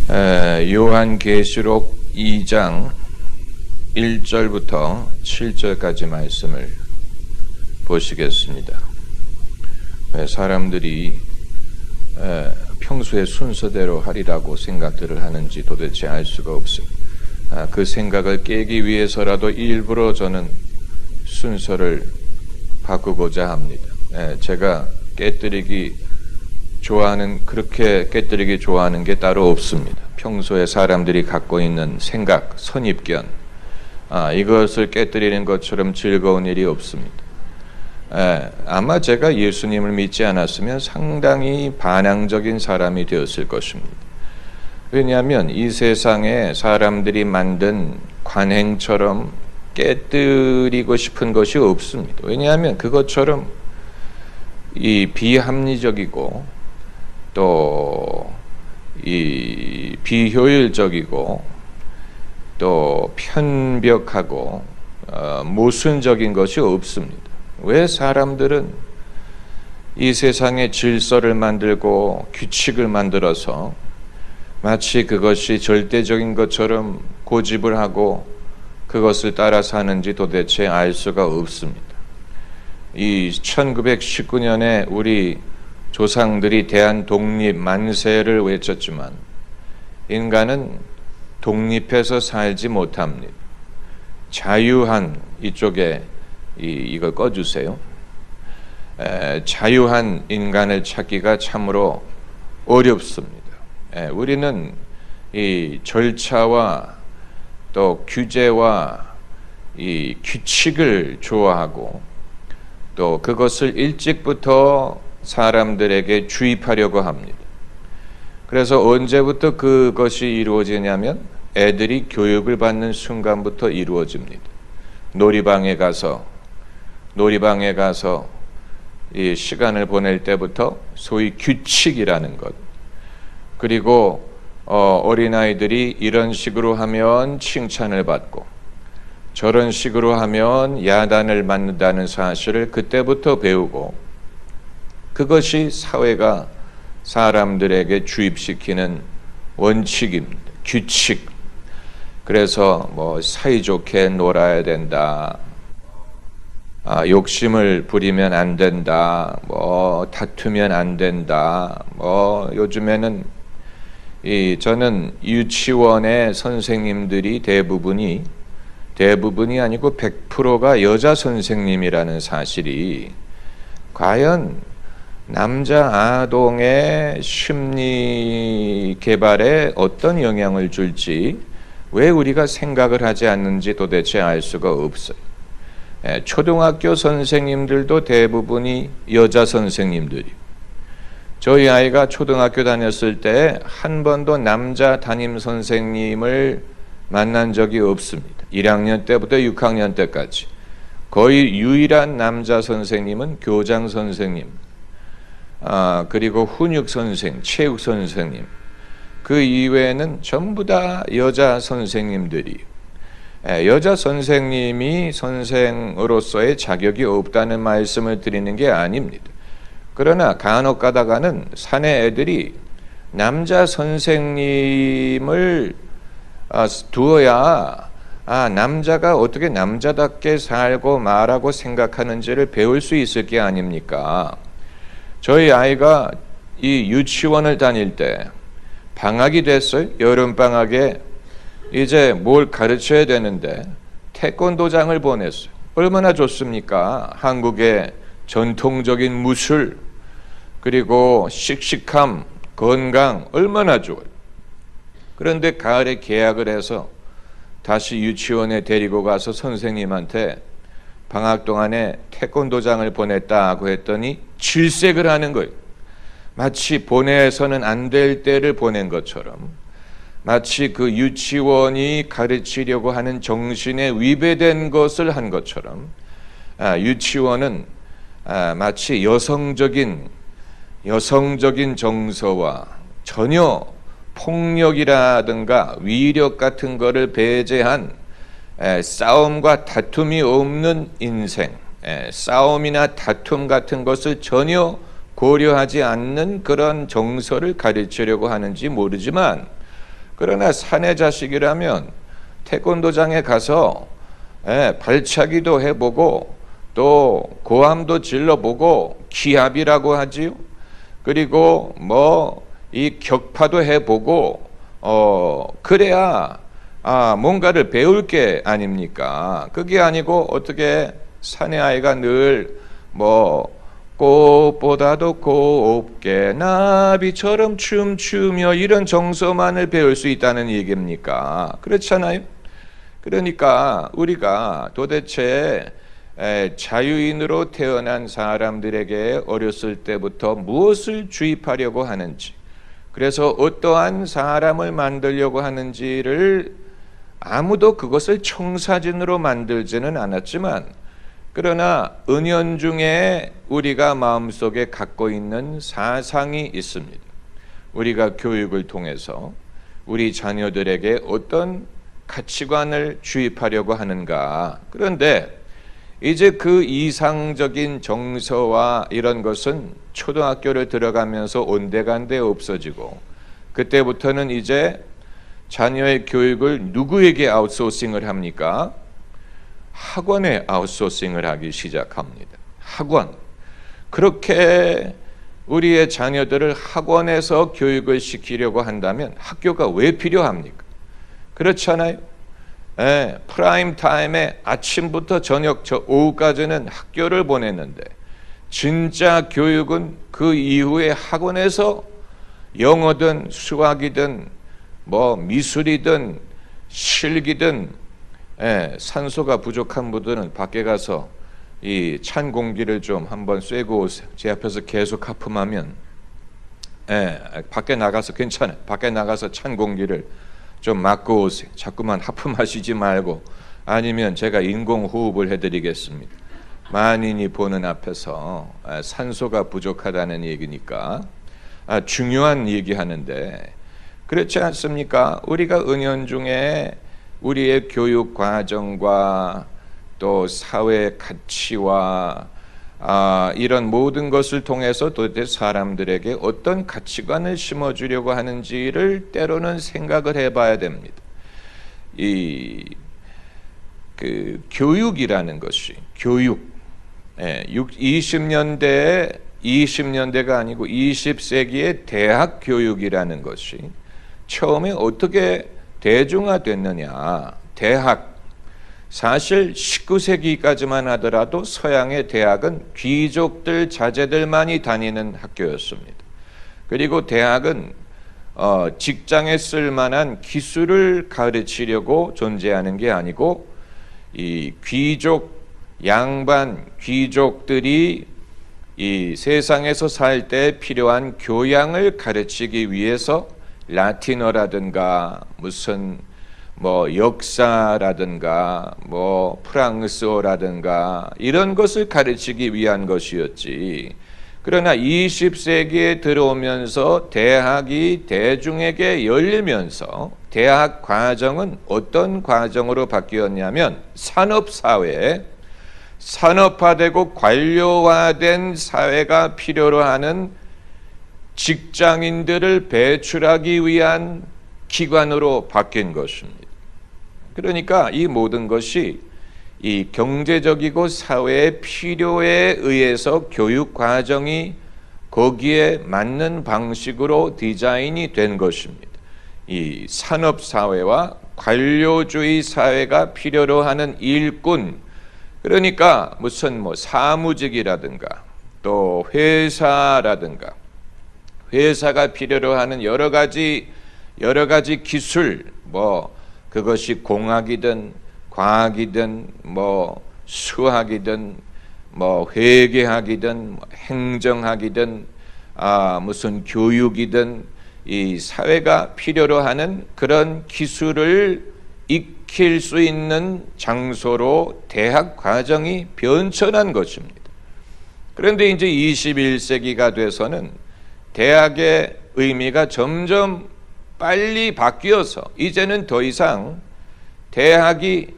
요한계시록 2장 1절부터 7절까지 말씀을 보시겠습니다. 왜 사람들이 평소에 순서대로 하리라고 생각들을 하는지 도대체 알 수가 없어요. 그 생각을 깨기 위해서라도 일부러 저는 순서를 바꾸고자 합니다. 제가 그렇게 깨뜨리기 좋아하는 게 따로 없습니다. 평소에 사람들이 갖고 있는 생각, 선입견, 이것을 깨뜨리는 것처럼 즐거운 일이 없습니다. 아마 제가 예수님을 믿지 않았으면 상당히 반항적인 사람이 되었을 것입니다. 왜냐하면 이 세상에 사람들이 만든 관행처럼 깨뜨리고 싶은 것이 없습니다. 왜냐하면 그것처럼 이 비합리적이고 또 이 비효율적이고 또 편벽하고 모순적인 것이 없습니다. 왜 사람들은 이 세상에 질서를 만들고 규칙을 만들어서 마치 그것이 절대적인 것처럼 고집을 하고 그것을 따라 사는지 도대체 알 수가 없습니다. 이 1919년에 우리 조상들이 대한 독립 만세를 외쳤지만 인간은 독립해서 살지 못합니다. 자유한 이쪽에 이걸 꺼주세요. 자유한 인간을 찾기가 참으로 어렵습니다. 우리는 이 절차와 또 규제와 이 규칙을 좋아하고 또 그것을 일찍부터 사람들에게 주입하려고 합니다. 그래서 언제부터 그것이 이루어지냐면 애들이 교육을 받는 순간부터 이루어집니다. 놀이방에 가서 이 시간을 보낼 때부터 소위 규칙이라는 것, 그리고 어린아이들이 이런 식으로 하면 칭찬을 받고 저런 식으로 하면 야단을 맞는다는 사실을 그때부터 배우고 그것이 사회가 사람들에게 주입시키는 원칙입니다. 규칙. 그래서 사이좋게 놀아야 된다. 욕심을 부리면 안 된다. 다투면 안 된다. 요즘에는 저는 유치원의 선생님들이 대부분이 아니고 100%가 여자 선생님이라는 사실이 과연 남자 아동의 심리 개발에 어떤 영향을 줄지 왜 우리가 생각을 하지 않는지 도대체 알 수가 없어요. 초등학교 선생님들도 대부분이 여자 선생님들이고 저희 아이가 초등학교 다녔을 때 한 번도 남자 담임 선생님을 만난 적이 없습니다. 1학년 때부터 6학년 때까지 거의 유일한 남자 선생님은 교장 선생님, 그리고 훈육 선생, 체육 선생님, 그 이외에는 전부 다 여자 선생님들이 여자 선생님이 선생으로서의 자격이 없다는 말씀을 드리는 게 아닙니다. 그러나 간혹 가다가는 사내 애들이 남자 선생님을 두어야 남자가 어떻게 남자답게 살고 말하고 생각하는지를 배울 수 있을 게 아닙니까? 저희 아이가 이 유치원을 다닐 때 방학이 됐어요. 여름방학에 이제 뭘 가르쳐야 되는데 태권도장을 보냈어요. 얼마나 좋습니까? 한국의 전통적인 무술, 그리고 씩씩함, 건강 얼마나 좋아요. 그런데 가을에 개학을 해서 다시 유치원에 데리고 가서 선생님한테 방학 동안에 태권도장을 보냈다고 했더니 질색을 하는 거예요. 마치 보내서는 안 될 때를 보낸 것처럼, 마치 그 유치원이 가르치려고 하는 정신에 위배된 것을 한 것처럼 유치원은 마치 여성적인 정서와 전혀 폭력이라든가 위력 같은 것을 배제한 싸움과 다툼이 없는 인생, 싸움이나 다툼 같은 것을 전혀 고려하지 않는 그런 정서를 가르치려고 하는지 모르지만 그러나 사내 자식이라면 태권도장에 가서 발차기도 해보고 또 고함도 질러보고 기합이라고 하지요. 그리고 이 격파도 해보고 그래야 뭔가를 배울 게 아닙니까? 그게 아니고 어떻게 사내 아이가 늘 꽃보다도 곱게 나비처럼 춤추며 이런 정서만을 배울 수 있다는 얘기입니까? 그렇잖아요. 그러니까 우리가 도대체 자유인으로 태어난 사람들에게 어렸을 때부터 무엇을 주입하려고 하는지, 그래서 어떠한 사람을 만들려고 하는지를 아무도 그것을 청사진으로 만들지는 않았지만, 그러나 은연중에 우리가 마음속에 갖고 있는 사상이 있습니다. 우리가 교육을 통해서 우리 자녀들에게 어떤 가치관을 주입하려고 하는가. 그런데 이제 그 이상적인 정서와 이런 것은 초등학교를 들어가면서 온데간데 없어지고, 그때부터는 이제 자녀의 교육을 누구에게 아웃소싱을 합니까? 학원에 아웃소싱을 하기 시작합니다. 학원. 그렇게 우리의 자녀들을 학원에서 교육을 시키려고 한다면 학교가 왜 필요합니까? 그렇잖아요. 프라임 타임에 아침부터 저녁 오후까지는 학교를 보냈는데, 진짜 교육은 그 이후에 학원에서 영어든 수학이든 미술이든 실기든, 산소가 부족한 분들은 밖에 가서 이 찬 공기를 좀 한번 쐬고 오세요. 제 앞에서 계속 하품하면 밖에 나가서 괜찮아요. 밖에 나가서 찬 공기를 좀 맞고 오세요. 자꾸만 하품하시지 말고, 아니면 제가 인공호흡을 해드리겠습니다. 만인이 보는 앞에서 산소가 부족하다는 얘기니까 중요한 얘기하는데, 그렇지 않습니까? 우리가 은연중에 우리의 교육 과정과 또 사회 가치와 이런 모든 것을 통해서 도대체 사람들에게 어떤 가치관을 심어주려고 하는지를 때로는 생각을 해봐야 됩니다. 그 교육이라는 것이, 교육, 20년대가 아니고 20세기의 대학 교육이라는 것이 처음에 어떻게 대중화됐느냐. 대학, 사실 19세기까지만 하더라도 서양의 대학은 귀족들 자제들만이 다니는 학교였습니다. 그리고 대학은 직장에 쓸만한 기술을 가르치려고 존재하는 게 아니고, 이 양반 귀족들이 이 세상에서 살 때 필요한 교양을 가르치기 위해서 라틴어라든가 무슨 역사라든가 프랑스어라든가 이런 것을 가르치기 위한 것이었지. 그러나 20세기에 들어오면서 대학이 대중에게 열리면서 대학 과정은 어떤 과정으로 바뀌었냐면, 산업사회, 산업화되고 관료화된 사회가 필요로 하는 직장인들을 배출하기 위한 기관으로 바뀐 것입니다. 그러니까 이 모든 것이 이 경제적이고 사회의 필요에 의해서 교육 과정이 거기에 맞는 방식으로 디자인이 된 것입니다. 이 산업사회와 관료주의 사회가 필요로 하는 일꾼, 그러니까 무슨 사무직이라든가 또 회사라든가, 회사가 필요로 하는 여러 가지 기술, 그것이 공학이든 과학이든 수학이든 회계학이든 행정학이든 무슨 교육이든, 이 사회가 필요로 하는 그런 기술을 익힐 수 있는 장소로 대학 과정이 변천한 것입니다. 그런데 이제 21세기가 돼서는 대학의 의미가 점점 빨리 바뀌어서 이제는 더 이상 대학이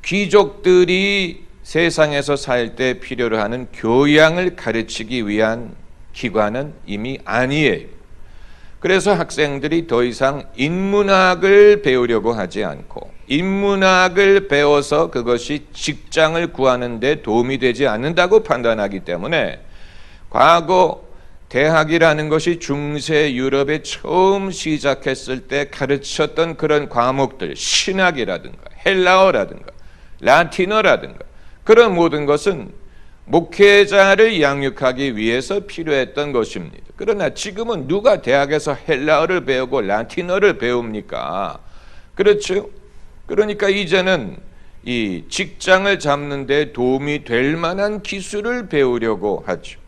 귀족들이 세상에서 살 때 필요로 하는 교양을 가르치기 위한 기관은 이미 아니에요. 그래서 학생들이 더 이상 인문학을 배우려고 하지 않고 인문학을 배워서 그것이 직장을 구하는 데 도움이 되지 않는다고 판단하기 때문에 과거 대학이라는 것이 중세 유럽에 처음 시작했을 때 가르쳤던 그런 과목들, 신학이라든가 헬라어라든가 라틴어라든가 그런 모든 것은 목회자를 양육하기 위해서 필요했던 것입니다. 그러나 지금은 누가 대학에서 헬라어를 배우고 라틴어를 배웁니까? 그렇죠? 그러니까 이제는 이 직장을 잡는 데 도움이 될 만한 기술을 배우려고 하죠.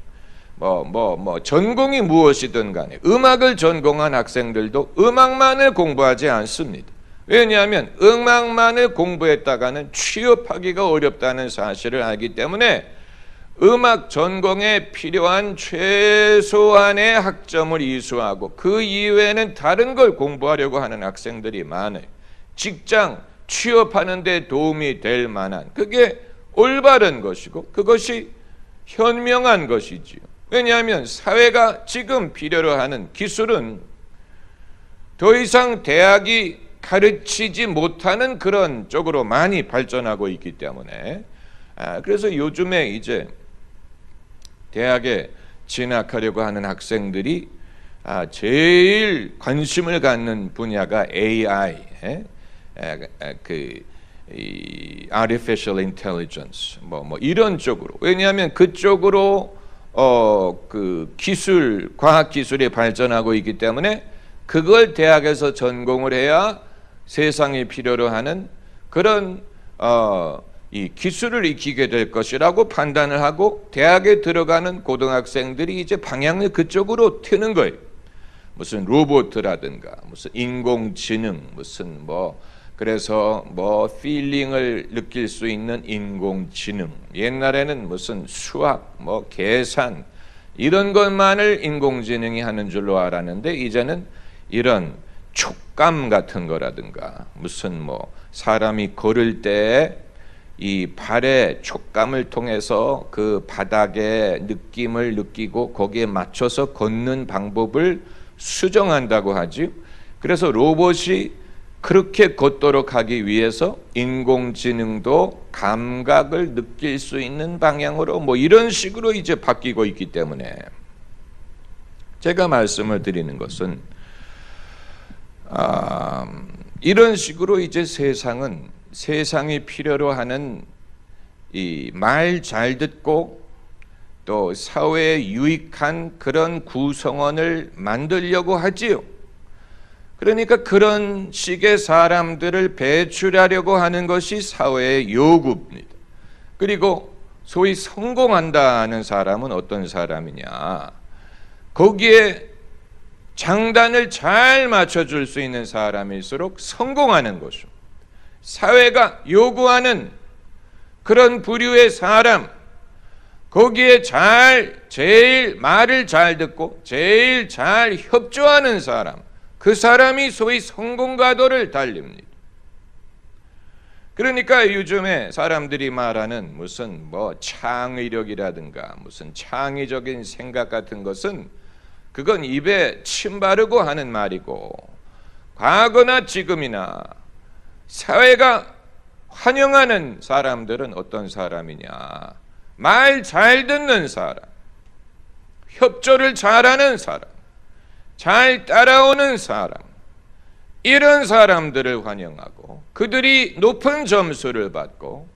전공이 무엇이든 간에 음악을 전공한 학생들도 음악만을 공부하지 않습니다. 왜냐하면 음악만을 공부했다가는 취업하기가 어렵다는 사실을 알기 때문에 음악 전공에 필요한 최소한의 학점을 이수하고 그 이외에는 다른 걸 공부하려고 하는 학생들이 많아요. 직장, 취업하는 데 도움이 될 만한 그게 올바른 것이고 그것이 현명한 것이지요. 왜냐하면 사회가 지금 필요로 하는 기술은 더 이상 대학이 가르치지 못하는 그런 쪽으로 많이 발전하고 있기 때문에 그래서 요즘에 이제 대학에 진학하려고 하는 학생들이 제일 관심을 갖는 분야가 AI, Artificial Intelligence, 이런 쪽으로. 왜냐하면 그쪽으로 그 기술, 과학 기술이 발전하고 있기 때문에 그걸 대학에서 전공을 해야 세상이 필요로 하는 그런 이 기술을 익히게 될 것이라고 판단을 하고 대학에 들어가는 고등학생들이 이제 방향을 그쪽으로 트는 거예요. 무슨 로봇이라든가 무슨 인공지능 무슨 그래서 필링을 느낄 수 있는 인공지능, 옛날에는 무슨 수학, 계산 이런 것만을 인공지능이 하는 줄로 알았는데 이제는 이런 촉감 같은 거라든가 무슨 사람이 걸을 때 이 발의 촉감을 통해서 그 바닥의 느낌을 느끼고 거기에 맞춰서 걷는 방법을 수정한다고 하지. 그래서 로봇이 그렇게 걷도록 하기 위해서 인공지능도 감각을 느낄 수 있는 방향으로 이런 식으로 이제 바뀌고 있기 때문에 제가 말씀을 드리는 것은 이런 식으로 이제 세상이 필요로 하는 이 말 잘 듣고 또 사회에 유익한 그런 구성원을 만들려고 하지요. 그러니까 그런 식의 사람들을 배출하려고 하는 것이 사회의 요구입니다. 그리고 소위 성공한다는 사람은 어떤 사람이냐? 거기에 장단을 잘 맞춰줄 수 있는 사람일수록 성공하는 것이죠. 사회가 요구하는 그런 부류의 사람, 거기에 제일 말을 잘 듣고 제일 잘 협조하는 사람, 그 사람이 소위 성공가도를 달립니다. 그러니까 요즘에 사람들이 말하는 무슨 창의력이라든가 무슨 창의적인 생각 같은 것은 그건 입에 침 바르고 하는 말이고 과거나 지금이나 사회가 환영하는 사람들은 어떤 사람이냐? 말 잘 듣는 사람, 협조를 잘하는 사람, 잘 따라오는 사람, 이런 사람들을 환영하고 그들이 높은 점수를 받고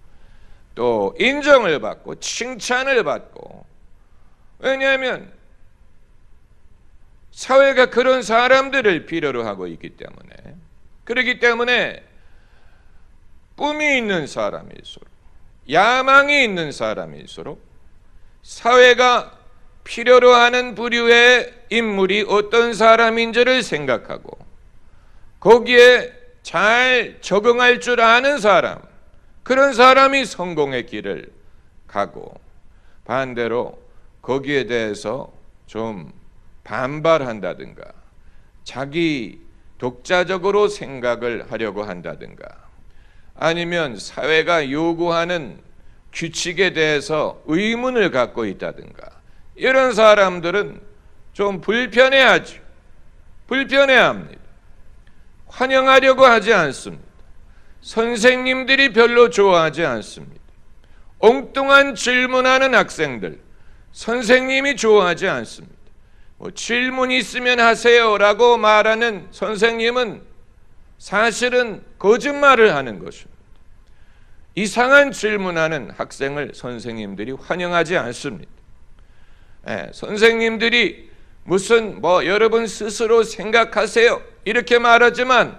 또 인정을 받고 칭찬을 받고, 왜냐하면 사회가 그런 사람들을 필요로 하고 있기 때문에, 그렇기 때문에 꿈이 있는 사람일수록, 야망이 있는 사람일수록 사회가 필요로 하는 부류의 인물이 어떤 사람인지를 생각하고 거기에 잘 적응할 줄 아는 사람, 그런 사람이 성공의 길을 가고, 반대로 거기에 대해서 좀 반발한다든가 자기 독자적으로 생각을 하려고 한다든가 아니면 사회가 요구하는 규칙에 대해서 의문을 갖고 있다든가 이런 사람들은 좀 불편해하죠. 불편해합니다. 환영하려고 하지 않습니다. 선생님들이 별로 좋아하지 않습니다. 엉뚱한 질문하는 학생들, 선생님이 좋아하지 않습니다. 질문 있으면 하세요라고 말하는 선생님은 사실은 거짓말을 하는 것입니다. 이상한 질문하는 학생을 선생님들이 환영하지 않습니다. 선생님들이 무슨 여러분 스스로 생각하세요 이렇게 말하지만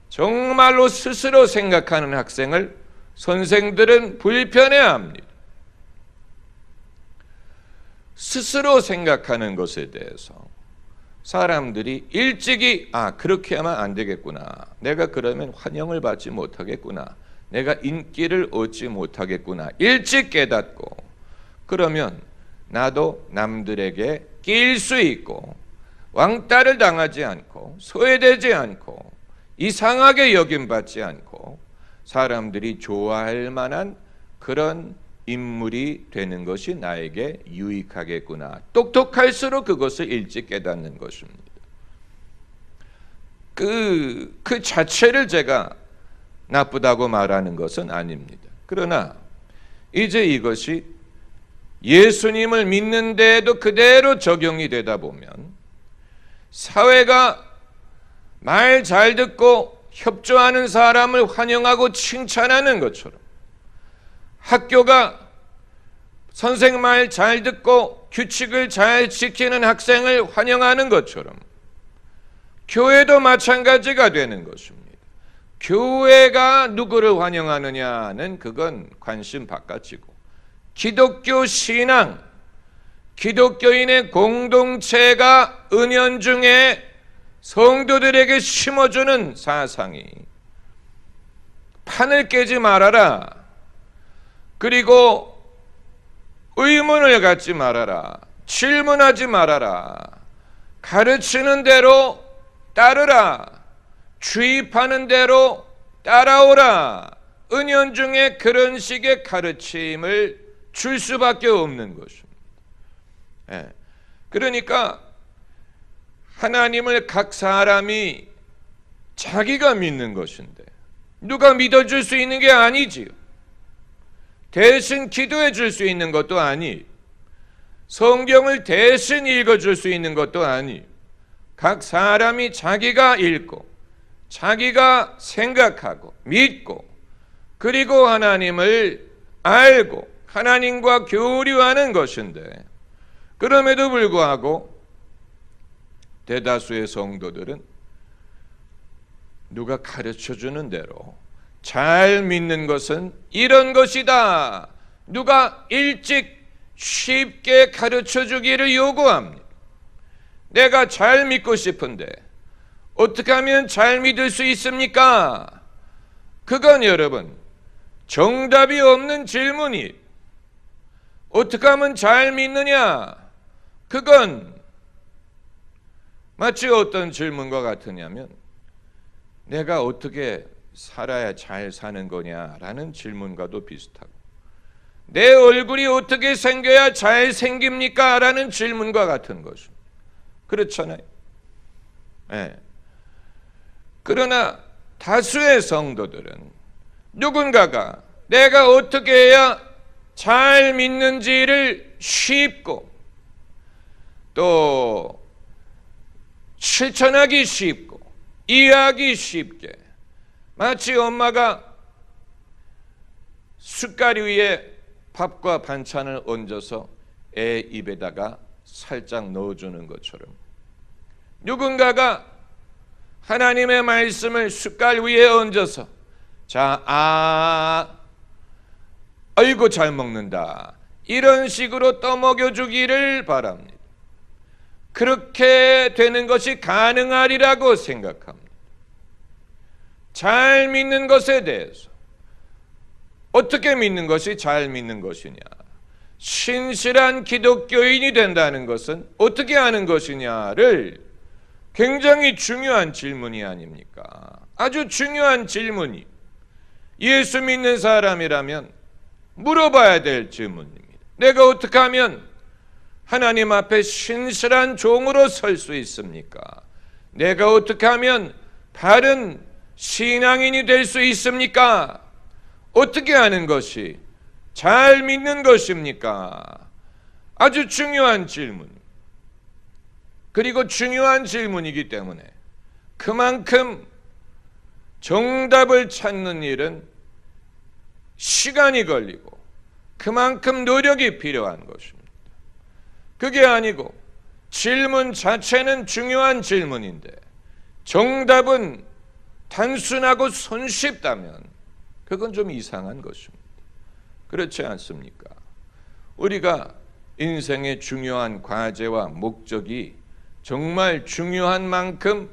정말로 스스로 생각하는 학생을 선생들은 불편해합니다. 스스로 생각하는 것에 대해서 사람들이 일찍이 그렇게 하면 안 되겠구나. 내가 그러면 환영을 받지 못하겠구나. 내가 인기를 얻지 못하겠구나. 일찍 깨닫고 그러면 나도 남들에게 끼일 수 있고 왕따를 당하지 않고 소외되지 않고 이상하게 여김받지 않고 사람들이 좋아할 만한 그런 인물이 되는 것이 나에게 유익하겠구나. 똑똑할수록 그것을 일찍 깨닫는 것입니다. 그 자체를 제가 나쁘다고 말하는 것은 아닙니다. 그러나 이제 이것이 예수님을 믿는 데에도 그대로 적용이 되다 보면 사회가 말 잘 듣고 협조하는 사람을 환영하고 칭찬하는 것처럼 학교가 선생 말 잘 듣고 규칙을 잘 지키는 학생을 환영하는 것처럼 교회도 마찬가지가 되는 것입니다. 교회가 누구를 환영하느냐는 그건 관심 바깥이고 기독교 신앙, 기독교인의 공동체가 은연중에 성도들에게 심어주는 사상이 판을 깨지 말아라. 그리고 의문을 갖지 말아라. 질문하지 말아라. 가르치는 대로 따르라. 주입하는 대로 따라오라. 은연중에 그런 식의 가르침을 줄 수밖에 없는 것입니다. 그러니까 하나님을 각 사람이 자기가 믿는 것인데 누가 믿어줄 수 있는 게 아니지요. 대신 기도해 줄 수 있는 것도 아니, 성경을 대신 읽어줄 수 있는 것도 아니, 각 사람이 자기가 읽고 자기가 생각하고 믿고 그리고 하나님을 알고 하나님과 교류하는 것인데 그럼에도 불구하고 대다수의 성도들은 누가 가르쳐주는 대로 잘 믿는 것은 이런 것이다. 누가 일찍 쉽게 가르쳐주기를 요구합니다. 내가 잘 믿고 싶은데 어떻게 하면 잘 믿을 수 있습니까? 그건 여러분 정답이 없는 질문이 어떻게 하면 잘 믿느냐? 그건 마치 어떤 질문과 같으냐면 내가 어떻게 살아야 잘 사는 거냐라는 질문과도 비슷하고 내 얼굴이 어떻게 생겨야 잘 생깁니까? 라는 질문과 같은 것입니다. 그렇잖아요. 그러나 다수의 성도들은 누군가가 내가 어떻게 해야 잘 믿는지를 쉽고 또 실천하기 쉽고 이해하기 쉽게 마치 엄마가 숟갈 위에 밥과 반찬을 얹어서 애 입에다가 살짝 넣어주는 것처럼 누군가가 하나님의 말씀을 숟갈 위에 얹어서 아이고 잘 먹는다 이런 식으로 떠먹여주기를 바랍니다. 그렇게 되는 것이 가능하리라고 생각합니다. 잘 믿는 것에 대해서 어떻게 믿는 것이 잘 믿는 것이냐, 신실한 기독교인이 된다는 것은 어떻게 하는 것이냐를 굉장히 중요한 질문이 아닙니까? 아주 중요한 질문이 예수 믿는 사람이라면 물어봐야 될 질문입니다. 내가 어떻게 하면 하나님 앞에 신실한 종으로 설 수 있습니까? 내가 어떻게 하면 바른 신앙인이 될 수 있습니까? 어떻게 하는 것이 잘 믿는 것입니까? 아주 중요한 질문. 그리고 중요한 질문이기 때문에 그만큼 정답을 찾는 일은 시간이 걸리고 그만큼 노력이 필요한 것입니다. 그게 아니고 질문 자체는 중요한 질문인데 정답은 단순하고 손쉽다면 그건 좀 이상한 것입니다. 그렇지 않습니까? 우리가 인생의 중요한 과제와 목적이 정말 중요한 만큼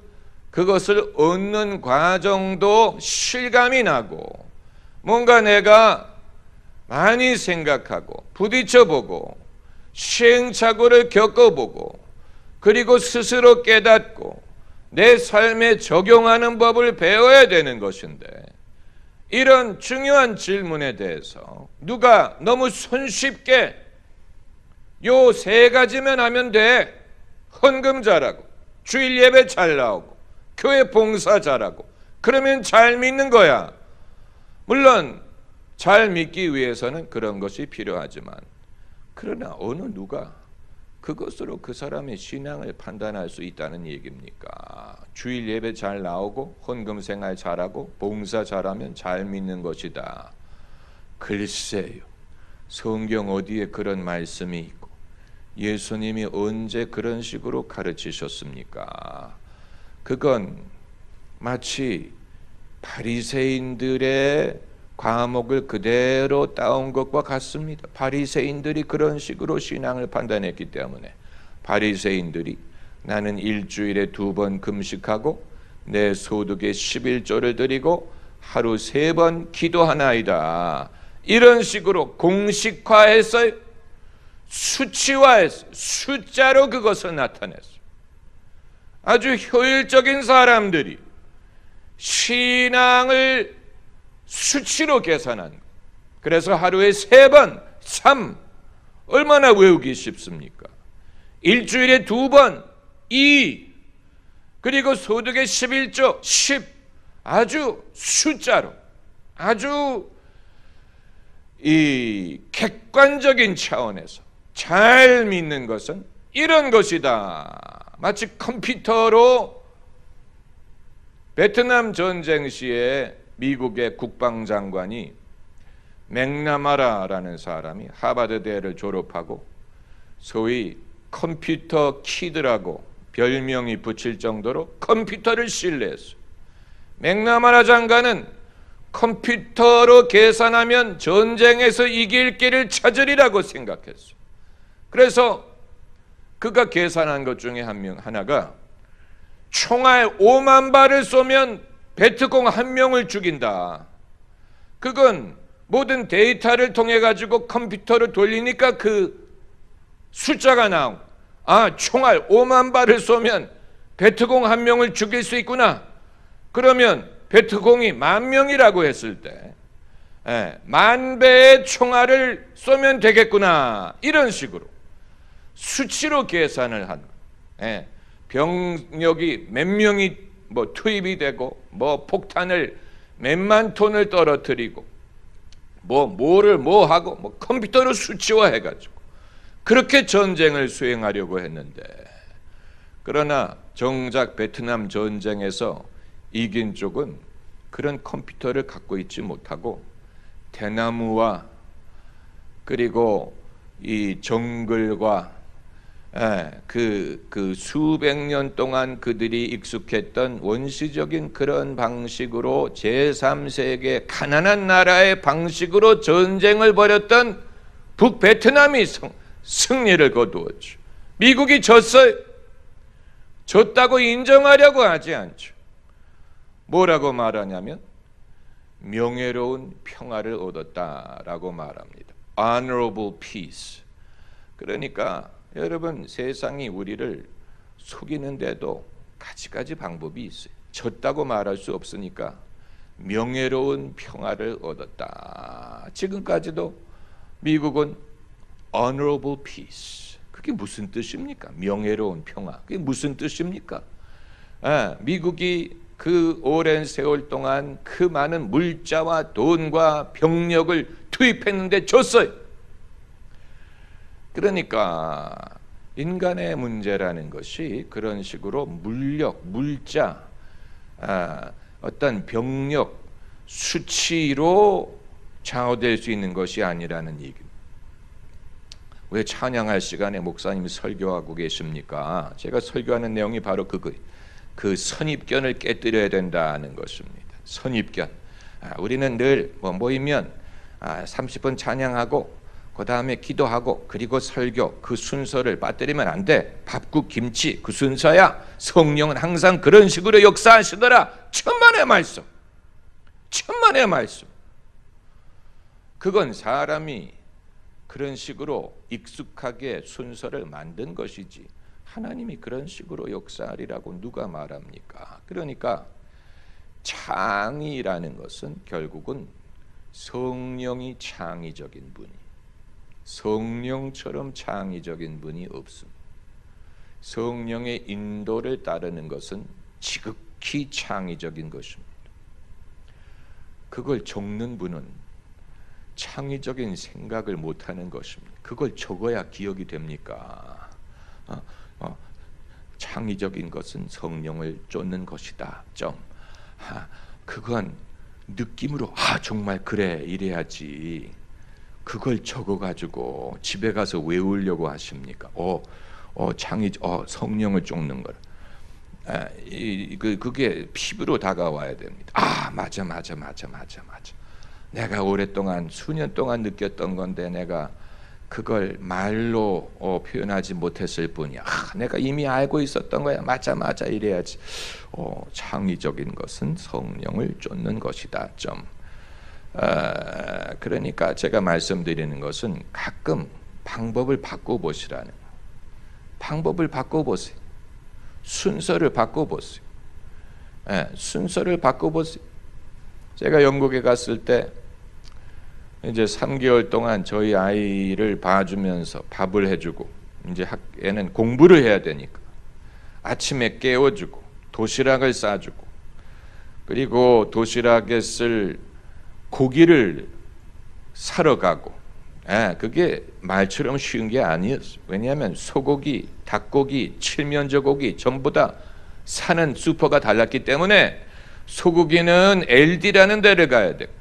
그것을 얻는 과정도 실감이 나고 뭔가 내가 많이 생각하고 부딪혀보고 시행착오를 겪어보고 그리고 스스로 깨닫고 내 삶에 적용하는 법을 배워야 되는 것인데 이런 중요한 질문에 대해서 누가 너무 손쉽게 요 세 가지면 하면 돼. 헌금 잘하고 주일 예배 잘 나오고 교회 봉사 잘하고 그러면 잘 믿는 거야. 물론 잘 믿기 위해서는 그런 것이 필요하지만 그러나 어느 누가 그것으로 그 사람의 신앙을 판단할 수 있다는 얘기입니까? 주일 예배 잘 나오고 헌금 생활 잘하고 봉사 잘하면 잘 믿는 것이다. 글쎄요. 성경 어디에 그런 말씀이 있고 예수님이 언제 그런 식으로 가르치셨습니까? 그건 마치 바리새인들의 과목을 그대로 따온 것과 같습니다. 바리새인들이 그런 식으로 신앙을 판단했기 때문에 바리새인들이 나는 일주일에 2번 금식하고 내 소득의 11조를 드리고 하루 3번 기도하나이다. 이런 식으로 공식화해서 수치화해서 숫자로 그것을 나타냈어요. 아주 효율적인 사람들이 신앙을 수치로 계산한 것. 그래서 하루에 3번, 3 얼마나 외우기 쉽습니까? 일주일에 2번, 2 그리고 소득의 11조, 10 아주 숫자로 아주 이 객관적인 차원에서 잘 믿는 것은 이런 것이다. 마치 컴퓨터로 베트남 전쟁 시에 미국의 국방장관이 맥나마라라는 사람이 하버드대를 졸업하고 소위 컴퓨터 키드라고 별명이 붙일 정도로 컴퓨터를 신뢰했어요. 맥나마라 장관은 컴퓨터로 계산하면 전쟁에서 이길 길을 찾으리라고 생각했어요. 그래서 그가 계산한 것 중에 하나가 총알 5만 발을 쏘면 베트콩 1명을 죽인다. 그건 모든 데이터를 통해 가지고 컴퓨터로 돌리니까 그 숫자가 나오고 총알 5만 발을 쏘면 베트콩 1명을 죽일 수 있구나. 그러면 베트콩이 10,000명이라고 했을 때 10,000배의 총알을 쏘면 되겠구나. 이런 식으로 수치로 계산을 한 병력이 몇 명이 투입이 되고 폭탄을 몇만 톤을 떨어뜨리고 뭐를 하고 컴퓨터로 수치화해 가지고 그렇게 전쟁을 수행하려고 했는데 그러나 정작 베트남 전쟁에서 이긴 쪽은 그런 컴퓨터를 갖고 있지 못하고 대나무와 그리고 이 정글과 그 수백 년 동안 그들이 익숙했던 원시적인 그런 방식으로 제3세계 가난한 나라의 방식으로 전쟁을 벌였던 북베트남이 승리를 거두었죠. 미국이 졌어요. 졌다고 인정하려고 하지 않죠. 뭐라고 말하냐면 명예로운 평화를 얻었다라고 말합니다. Honorable peace. 그러니까 여러분 세상이 우리를 속이는데도 가지가지 방법이 있어요. 졌다고 말할 수 없으니까 명예로운 평화를 얻었다. 지금까지도 미국은 Honorable peace. 그게 무슨 뜻입니까? 명예로운 평화. 그게 무슨 뜻입니까? 미국이 그 오랜 세월 동안 그 많은 물자와 돈과 병력을 투입했는데 졌어요. 그러니까 인간의 문제라는 것이 그런 식으로 물력, 물자, 어떤 병력, 수치로 좌우될 수 있는 것이 아니라는 얘기입니다. 왜 찬양할 시간에 목사님이 설교하고 계십니까? 제가 설교하는 내용이 바로 그거예요. 그 선입견을 깨뜨려야 된다는 것입니다. 선입견. 우리는 늘 모이면 30분 찬양하고 그 다음에 기도하고 그리고 설교, 그 순서를 빠뜨리면 안 돼. 밥국 김치 그 순서야. 성령은 항상 그런 식으로 역사하시더라. 천만의 말씀. 천만의 말씀. 그건 사람이 그런 식으로 익숙하게 순서를 만든 것이지 하나님이 그런 식으로 역사하리라고 누가 말합니까? 그러니까 창의라는 것은 결국은 성령이 창의적인 분이, 성령처럼 창의적인 분이 없습니다. 성령의 인도를 따르는 것은 지극히 창의적인 것입니다. 그걸 적는 분은 창의적인 생각을 못하는 것입니다. 그걸 적어야 기억이 됩니까? 창의적인 것은 성령을 쫓는 것이다. 그건 느낌으로 정말 그래 이래야지. 그걸 적어가지고 집에 가서 외우려고 하십니까? 성령을 쫓는 걸. 그게 피부로 다가와야 됩니다. 맞아. 내가 오랫동안 수년 동안 느꼈던 건데 내가 그걸 말로 표현하지 못했을 뿐이야. 내가 이미 알고 있었던 거야. 맞아 이래야지. 창의적인 것은 성령을 쫓는 것이다. 그러니까 제가 말씀드리는 것은 가끔 방법을 바꿔보시라는 거예요. 방법을 바꿔보세요. 순서를 바꿔보세요. 순서를 바꿔보세요. 제가 영국에 갔을 때 이제 3개월 동안 저희 아이를 봐주면서 밥을 해주고, 이제 애는 공부를 해야 되니까 아침에 깨워주고 도시락을 싸주고, 그리고 도시락에 쓸 고기를 사러 가고, 그게 말처럼 쉬운 게 아니었어요. 왜냐하면 소고기, 닭고기, 칠면조 고기 전부 다 사는 슈퍼가 달랐기 때문에 소고기는 LD라는 데를 가야 되고,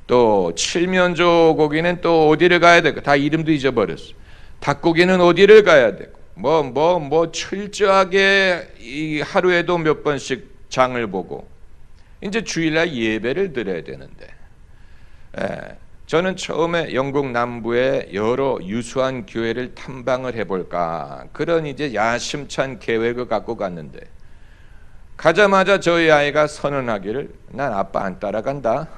또 칠면조 고기는 또 어디를 가야 되고, 다 이름도 잊어버렸어. 닭고기는 어디를 가야 되고, 철저하게 이 하루에도 몇 번씩 장을 보고, 이제 주일날 예배를 드려야 되는데, 저는 처음에 영국 남부의 여러 유수한 교회를 탐방을 해볼까, 그런 이제 야심찬 계획을 갖고 갔는데, 가자마자 저희 아이가 선언하기를, 난 아빠 안 따라간다.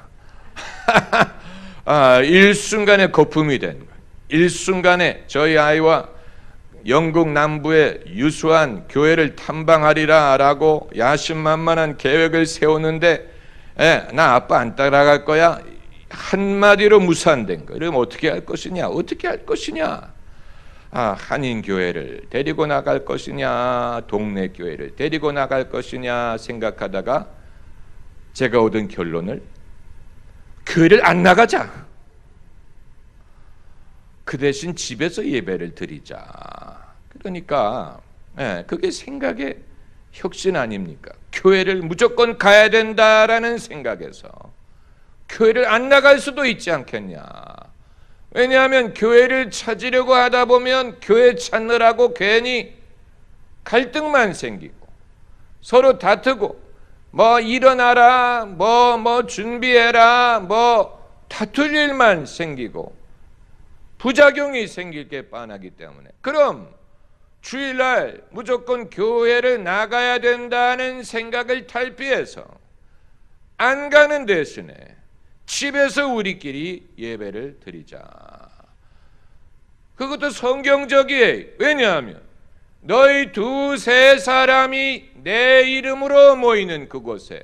일순간에 거품이 된 거예요. 일순간에 저희 아이와 영국 남부의 유수한 교회를 탐방하리라 라고 야심만만한 계획을 세우는데, 나 아빠 안 따라갈 거야, 한마디로 무산된 거예요. 그럼 어떻게 할 것이냐? 한인교회를 데리고 나갈 것이냐, 동네 교회를 데리고 나갈 것이냐 생각하다가 제가 얻은 결론을, 교회를 안 나가자. 그 대신 집에서 예배를 드리자. 그러니까 그게 생각의 혁신 아닙니까? 교회를 무조건 가야 된다라는 생각에서 교회를 안 나갈 수도 있지 않겠냐. 왜냐하면 교회를 찾으려고 하다 보면 교회 찾느라고 괜히 갈등만 생기고, 서로 다투고, 일어나라, 준비해라, 다툴 일만 생기고 부작용이 생길 게 뻔하기 때문에, 그럼 주일날 무조건 교회를 나가야 된다는 생각을 탈피해서 안 가는 대신에 집에서 우리끼리 예배를 드리자. 그것도 성경적이에요. 왜냐하면 너희 2-3 사람이 내 이름으로 모이는 그곳에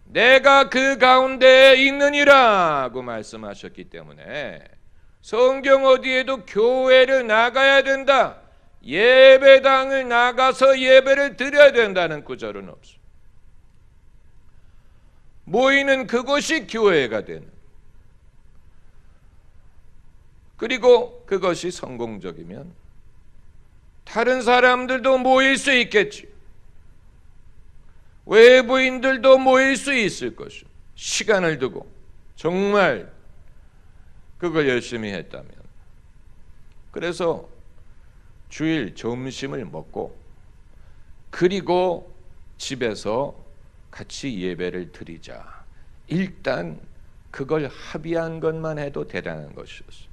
내가 그 가운데 있느니라고 말씀하셨기 때문에 성경 어디에도 교회를 나가야 된다, 예배당을 나가서 예배를 드려야 된다는 구절은 없어. 모이는 그곳이 교회가 되는. 그리고 그것이 성공적이면 다른 사람들도 모일 수 있겠지. 외부인들도 모일 수 있을 것이고, 시간을 두고 정말 그걸 열심히 했다면. 그래서 주일 점심을 먹고 그리고 집에서 같이 예배를 드리자. 일단 그걸 합의한 것만 해도 대단한 것이었어요.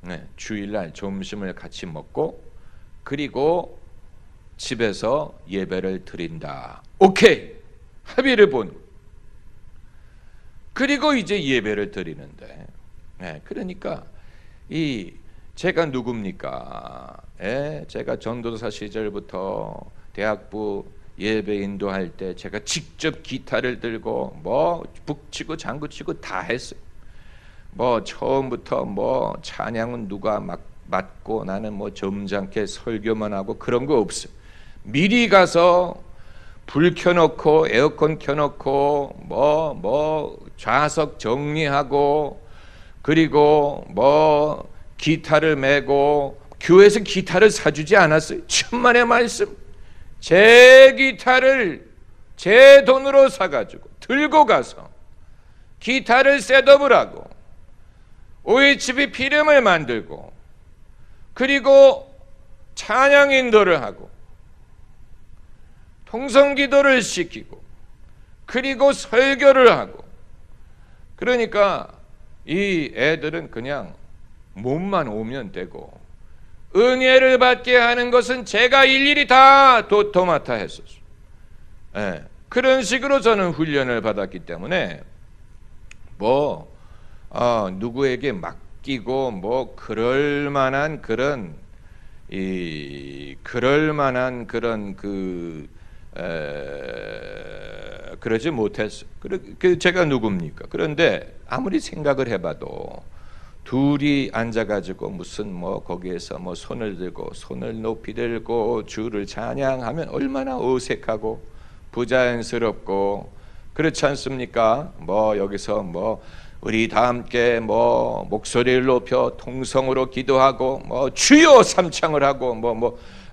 네, 주일날 점심을 같이 먹고 그리고 집에서 예배를 드린다. 오케이, 합의를 본. 그리고 이제 예배를 드리는데, 네, 그러니까 이 제가 누굽니까? 제가 전도사 시절부터 대학부 예배 인도할 때 제가 직접 기타를 들고 뭐 북치고 장구치고 다 했어요. 뭐 처음부터 뭐 찬양은 누가 맡고 나는 뭐 점잖게 설교만 하고 그런 거 없어요. 미리 가서 불 켜놓고 에어컨 켜놓고 뭐 좌석 정리하고 그리고 뭐 기타를 메고, 교회에서 기타를 사주지 않았어요. 천만의 말씀. 제 기타를 제 돈으로 사가지고 들고 가서 기타를 셋업을 하고 OHB 필름을 만들고 그리고 찬양 인도를 하고 통성기도를 시키고 그리고 설교를 하고. 그러니까 이 애들은 그냥 몸만 오면 되고 은혜를 받게 하는 것은 제가 일일이 다 도맡아 했었어요. 네, 그런 식으로 저는 훈련을 받았기 때문에 누구에게 맡기고 뭐 그럴 만한 그런 그러지 못했어요. 제가 누굽니까? 그런데 아무리 생각을 해봐도 둘이 앉아가지고 무슨 뭐 거기에서 뭐 손을 들고 손을 높이 들고 주를 찬양하면 얼마나 어색하고 부자연스럽고 그렇지 않습니까? 뭐 여기서 뭐 우리 다 함께 뭐 목소리를 높여 통성으로 기도하고 뭐 주여 삼창을 하고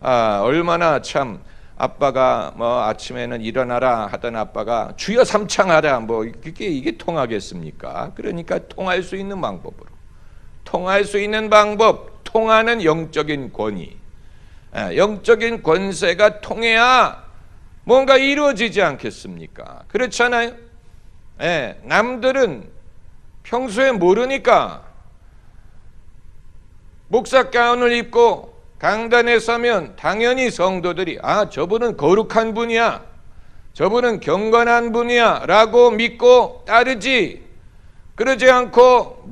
얼마나 참 아빠가 뭐 아침에는 일어나라 하던 아빠가 주여 삼창하라 뭐 이게 통하겠습니까? 그러니까 통할 수 있는 방법으로. 통할 수 있는 방법, 통하는 영적인 권위, 영적인 권세가 통해야 뭔가 이루어지지 않겠습니까? 그렇잖아요. 남들은 평소에 모르니까 목사 가운을 입고 강단에 서면 당연히 성도들이 저분은 거룩한 분이야, 저분은 경건한 분이야 라고 믿고 따르지, 그러지 않고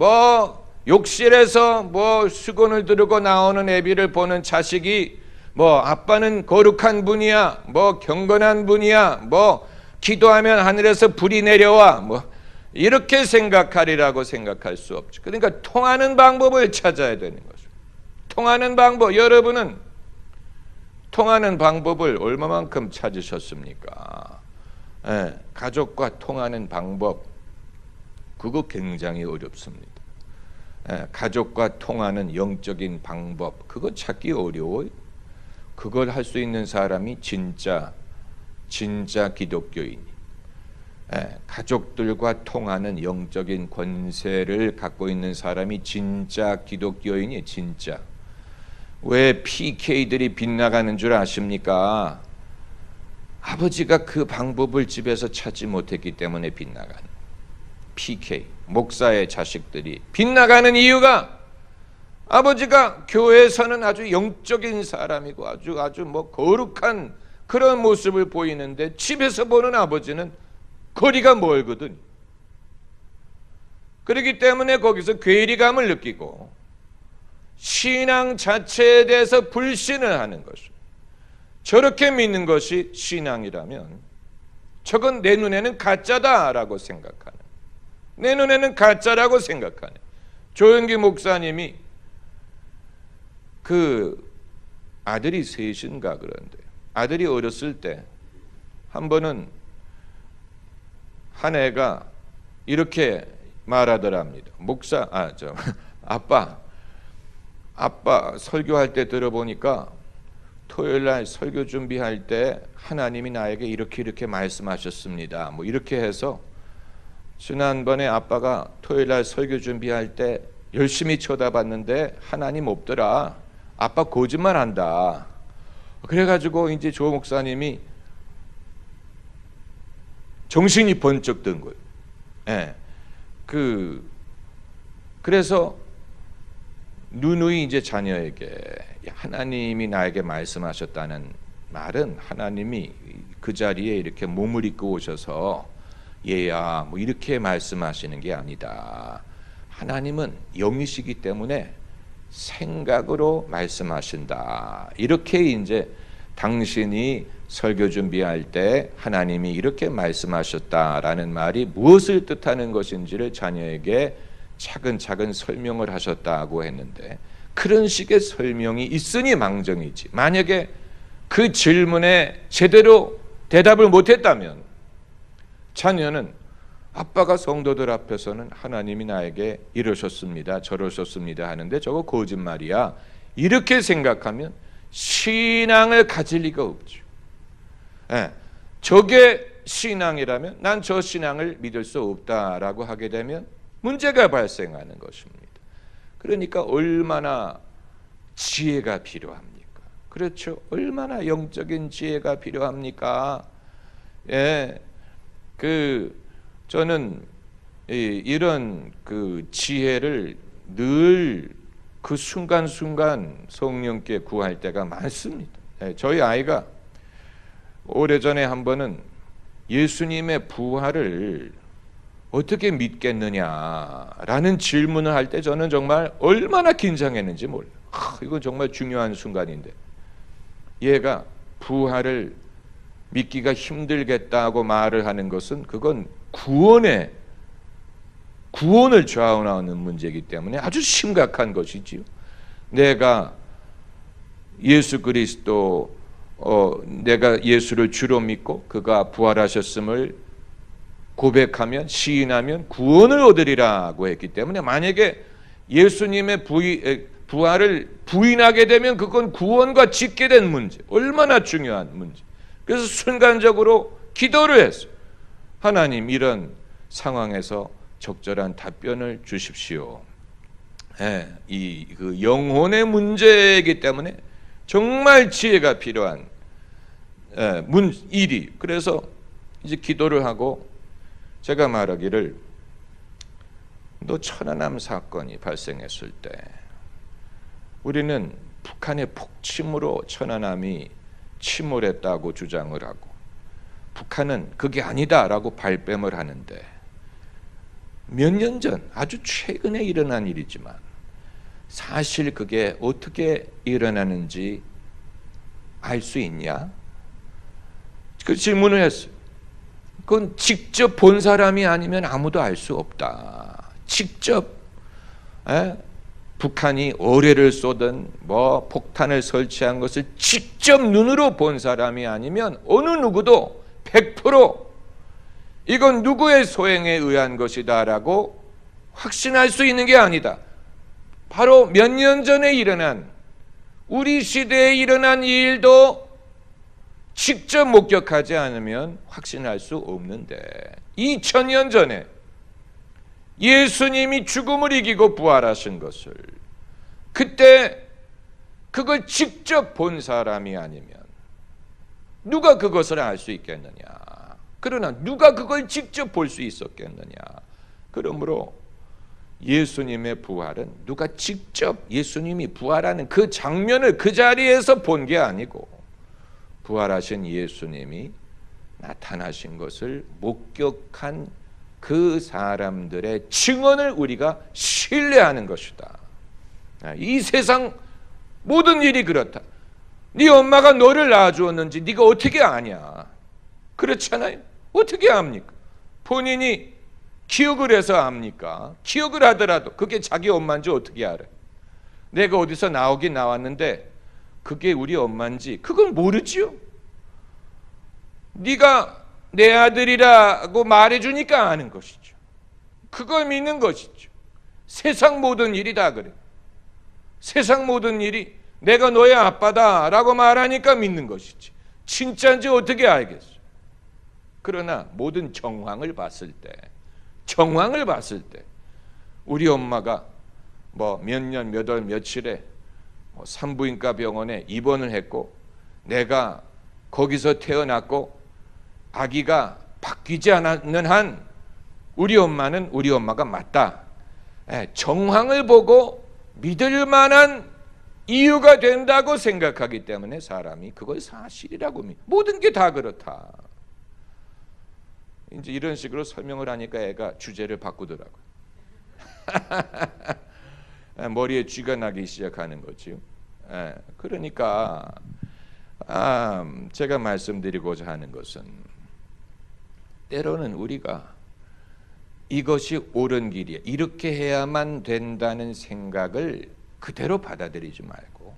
욕실에서 수건을 들고 나오는 애비를 보는 자식이 아빠는 거룩한 분이야, 경건한 분이야, 기도하면 하늘에서 불이 내려와, 이렇게 생각하리라고 생각할 수 없죠. 그러니까 통하는 방법을 찾아야 되는 거죠. 통하는 방법, 여러분은 통하는 방법을 얼마만큼 찾으셨습니까? 가족과 통하는 방법, 그거 굉장히 어렵습니다. 가족과 통하는 영적인 방법, 그거 찾기 어려워요. 그걸 할 수 있는 사람이 진짜 기독교인이, 가족들과 통하는 영적인 권세를 갖고 있는 사람이 진짜 기독교인이. 진짜. 왜 PK들이 빗나가는 줄 아십니까? 아버지가 그 방법을 집에서 찾지 못했기 때문에 빗나가는. PK, 목사의 자식들이 빗나가는 이유가 아버지가 교회에서는 아주 영적인 사람이고 아주 거룩한 그런 모습을 보이는데 집에서 보는 아버지는 거리가 멀거든. 그렇기 때문에 거기서 괴리감을 느끼고 신앙 자체에 대해서 불신을 하는 것이죠. 저렇게 믿는 것이 신앙이라면 저건 내 눈에는 가짜다라고 생각하는, 내 눈에는 가짜라고 생각하는 조영기 목사님이 그 아들이 셋인가 그런데 아들이 어렸을 때 한 번은 한 애가 이렇게 말하더랍니다. 목사, 아빠 설교할 때 들어보니까 토요일 날 설교 준비할 때 하나님이 나에게 이렇게 말씀하셨습니다. 뭐 이렇게 해서 지난번에 아빠가 토요일 날 설교 준비할 때 열심히 쳐다봤는데 하나님 없더라. 아빠 거짓말한다. 그래가지고 이제 조 목사님이 정신이 번쩍 든 거예요. 예. 그래서 누누이 이제 자녀에게 하나님이 나에게 말씀하셨다는 말은 하나님이 그 자리에 이렇게 몸을 입고 오셔서 얘야 뭐 이렇게 말씀하시는 게 아니다. 하나님은 영이시기 때문에 생각으로 말씀하신다. 이렇게 이제 당신이 설교 준비할 때 하나님이 이렇게 말씀하셨다라는 말이 무엇을 뜻하는 것인지를 자녀에게 차근차근 설명을 하셨다고 했는데 그런 식의 설명이 있으니 망정이지. 만약에 그 질문에 제대로 대답을 못했다면 자녀는 아빠가 성도들 앞에서는 하나님이 나에게 이러셨습니다 저러셨습니다 하는데 저거 거짓말이야 이렇게 생각하면 신앙을 가질 리가 없죠. 예, 저게 신앙이라면 난 저 신앙을 믿을 수 없다라고 하게 되면 문제가 발생하는 것입니다. 그러니까 얼마나 지혜가 필요합니까? 그렇죠. 얼마나 영적인 지혜가 필요합니까? 예, 저는 이런 지혜를 늘 그 순간순간 성령께 구할 때가 많습니다. 예, 저희 아이가 오래전에 한 번은 예수님의 부활을 어떻게 믿겠느냐라는 질문을 할 때 저는 정말 얼마나 긴장했는지 몰라요. 이건 정말 중요한 순간인데 얘가 부활을 믿기가 힘들겠다고 말을 하는 것은 그건 구원을 좌우하는 문제이기 때문에 아주 심각한 것이지요. 내가 예수 그리스도 내가 예수를 주로 믿고 그가 부활하셨음을 고백하면 시인하면 구원을 얻으리라고 했기 때문에 만약에 예수님의 부활을 부인하게 되면 그건 구원과 직결된 문제, 얼마나 중요한 문제. 그래서 순간적으로 기도를 했어요. 하나님 이런 상황에서 적절한 답변을 주십시오. 예, 그 영혼의 문제이기 때문에 정말 지혜가 필요한 일이. 그래서 이제 기도를 하고 제가 말하기를 너 천안함 사건이 발생했을 때 우리는 북한의 폭침으로 천안함이 침몰했다고 주장을 하고 북한은 그게 아니다라고 발뺌을 하는데 몇 년 전 아주 최근에 일어난 일이지만 사실 그게 어떻게 일어나는지 알 수 있냐? 그 질문을 했어요. 그건 직접 본 사람이 아니면 아무도 알 수 없다. 직접 북한이 어뢰를 쏘든 뭐 폭탄을 설치한 것을 직접 눈으로 본 사람이 아니면 어느 누구도 100% 이건 누구의 소행에 의한 것이다라고 확신할 수 있는 게 아니다. 바로 몇 년 전에 일어난 우리 시대에 일어난 이 일도 직접 목격하지 않으면 확신할 수 없는데 2000년 전에 예수님이 죽음을 이기고 부활하신 것을 그때 그걸 직접 본 사람이 아니면 누가 그것을 알 수 있겠느냐. 그러나 누가 그걸 직접 볼 수 있었겠느냐. 그러므로 예수님의 부활은 누가 직접 예수님이 부활하는 그 장면을 그 자리에서 본 게 아니고 부활하신 예수님이 나타나신 것을 목격한 그 사람들의 증언을 우리가 신뢰하는 것이다. 이 세상 모든 일이 그렇다. 네 엄마가 너를 낳아주었는지 네가 어떻게 아냐? 그렇잖아요. 어떻게 압니까? 본인이 기억을 해서 압니까? 기억을 하더라도 그게 자기 엄마인지 어떻게 알아요? 내가 어디서 나오긴 나왔는데 그게 우리 엄마인지 그걸 모르지요. 네가 내 아들이라고 말해주니까 아는 것이죠. 그걸 믿는 것이죠. 세상 모든 일이 다 그래. 세상 모든 일이 내가 너의 아빠다라고 말하니까 믿는 것이지. 진짜인지 어떻게 알겠어? 그러나 모든 정황을 봤을 때 우리 엄마가 뭐 몇 년, 몇 월, 며칠에 산부인과 병원에 입원을 했고 내가 거기서 태어났고 아기가 바뀌지 않는 한 우리 엄마는 우리 엄마가 맞다. 정황을 보고 믿을 만한 이유가 된다고 생각하기 때문에 사람이 그걸 사실이라고 믿어. 모든 게 다 그렇다. 이제 이런 식으로 설명을 하니까 애가 주제를 바꾸더라고요. 머리에 쥐가 나기 시작하는 거지요. 그러니까 제가 말씀드리고자 하는 것은 때로는 우리가 이것이 옳은 길이야, 이렇게 해야만 된다는 생각을 그대로 받아들이지 말고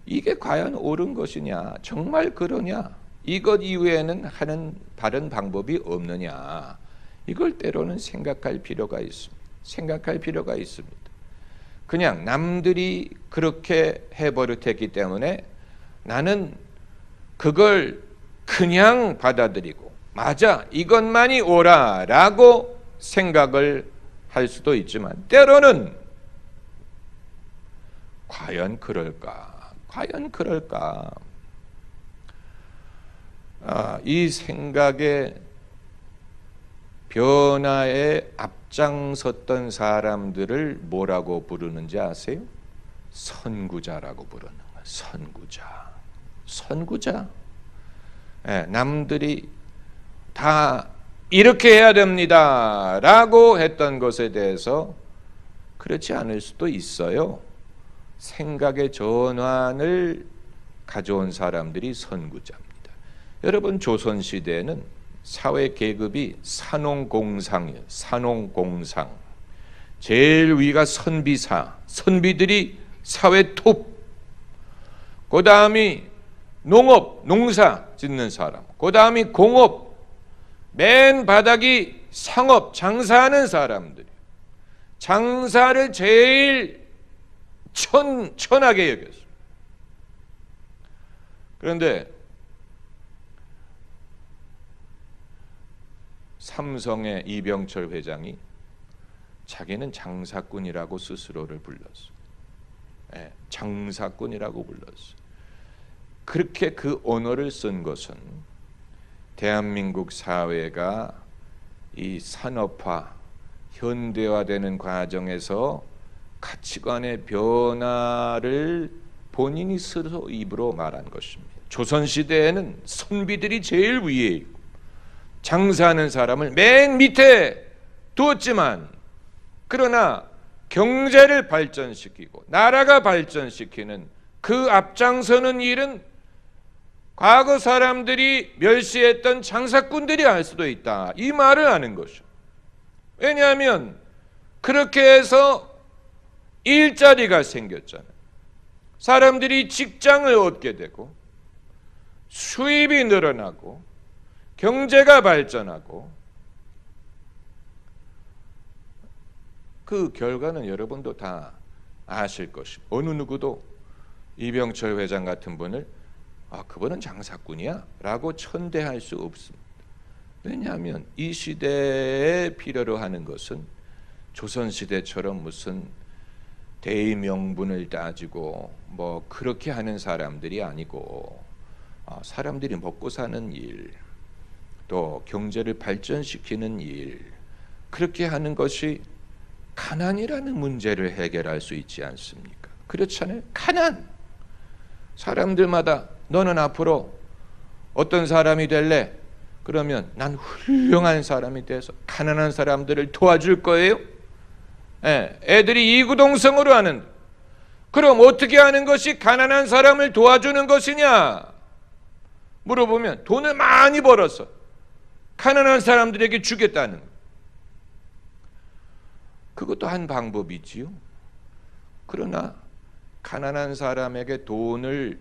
이게 과연 옳은 것이냐, 정말 그러냐, 이것 이외에는 하는 다른 방법이 없느냐, 이걸 때로는 생각할 필요가 있습니다. 그냥 남들이 그렇게 해버릇했기 때문에 나는 그걸 그냥 받아들이고 맞아, 이것만이 옳아라고 생각을 할 수도 있지만 때로는 과연 그럴까? 이 생각의 변화에 앞장섰던 사람들을 뭐라고 부르는지 아세요? 선구자라고 부르는 거예요. 선구자. 남들이 다 이렇게 해야 됩니다 라고 했던 것에 대해서 그렇지 않을 수도 있어요. 생각의 전환을 가져온 사람들이 선구자입니다. 여러분, 조선시대에는 사회 계급이 산농공상이에요. 산농공상. 제일 위가 선비사, 선비들이 사회 톱. 그 다음이 농업, 농사 짓는 사람. 그 다음이 공업, 맨 바닥이 상업, 장사하는 사람들이에요. 장사를 제일 천하게 여겼어요. 그런데 삼성의 이병철 회장이 자기는 장사꾼이라고 스스로를 불렀어요. 장사꾼이라고 불렀어요. 그렇게 그 언어를 쓴 것은 대한민국 사회가 이 산업화, 현대화되는 과정에서 가치관의 변화를 본인이 스스로 입으로 말한 것입니다. 조선시대에는 선비들이 제일 위에 있고 장사하는 사람을 맨 밑에 두었지만, 그러나 경제를 발전시키고 나라가 발전시키는 그 앞장서는 일은 과거 사람들이 멸시했던 장사꾼들이 할 수도 있다, 이 말을 하는 것이죠. 왜냐하면 그렇게 해서 일자리가 생겼잖아요. 사람들이 직장을 얻게 되고 수입이 늘어나고 경제가 발전하고, 그 결과는 여러분도 다 아실 것입니다. 어느 누구도 이병철 회장 같은 분을 그분은 장사꾼이야 라고 천대할 수 없습니다. 왜냐하면 이 시대에 필요로 하는 것은 조선시대처럼 무슨 대의명분을 따지고 뭐 그렇게 하는 사람들이 아니고, 사람들이 먹고 사는 일, 또 경제를 발전시키는 일, 그렇게 하는 것이 가난이라는 문제를 해결할 수 있지 않습니까? 그렇잖아요. 가난. 사람들마다 너는 앞으로 어떤 사람이 될래? 그러면 난 훌륭한 사람이 돼서 가난한 사람들을 도와줄 거예요. 애들이 이구동성으로 하는. 그럼 어떻게 하는 것이 가난한 사람을 도와주는 것이냐 물어보면 돈을 많이 벌어서 가난한 사람들에게 주겠다는 것. 그것도 한 방법이지요. 그러나 가난한 사람에게 돈을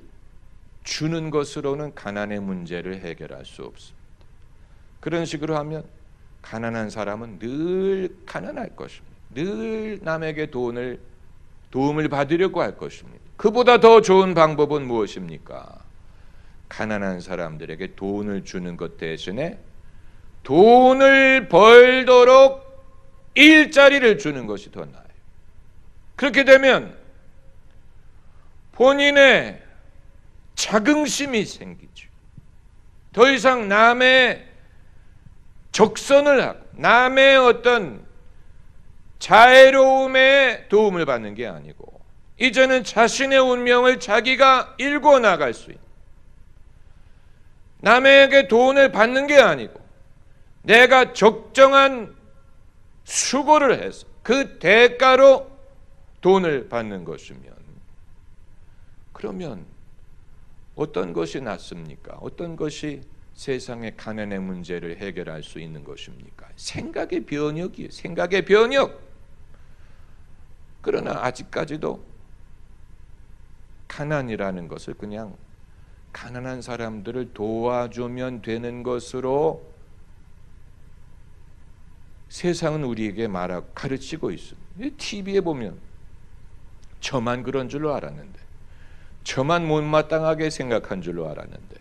주는 것으로는 가난의 문제를 해결할 수 없습니다. 그런 식으로 하면 가난한 사람은 늘 가난할 것입니다. 늘 남에게 도움을 받으려고 할 것입니다. 그보다 더 좋은 방법은 무엇입니까? 가난한 사람들에게 돈을 주는 것 대신에 돈을 벌도록 일자리를 주는 것이 더 나아요. 그렇게 되면 본인의 자긍심이 생기죠. 더 이상 남의 적선을 하고 남의 어떤 자애로움에 도움을 받는 게 아니고 이제는 자신의 운명을 자기가 일궈 나갈 수 있는, 남에게 돈을 받는 게 아니고 내가 적정한 수고를 해서 그 대가로 돈을 받는 것이면, 그러면 어떤 것이 낫습니까? 어떤 것이 세상의 가난의 문제를 해결할 수 있는 것입니까? 생각의 변혁이에요. 생각의 변혁. 그러나 아직까지도 가난이라는 것을 그냥 가난한 사람들을 도와주면 되는 것으로 세상은 우리에게 가르치고 있습니다. TV에 보면 저만 그런 줄로 알았는데, 저만 못마땅하게 생각한 줄로 알았는데,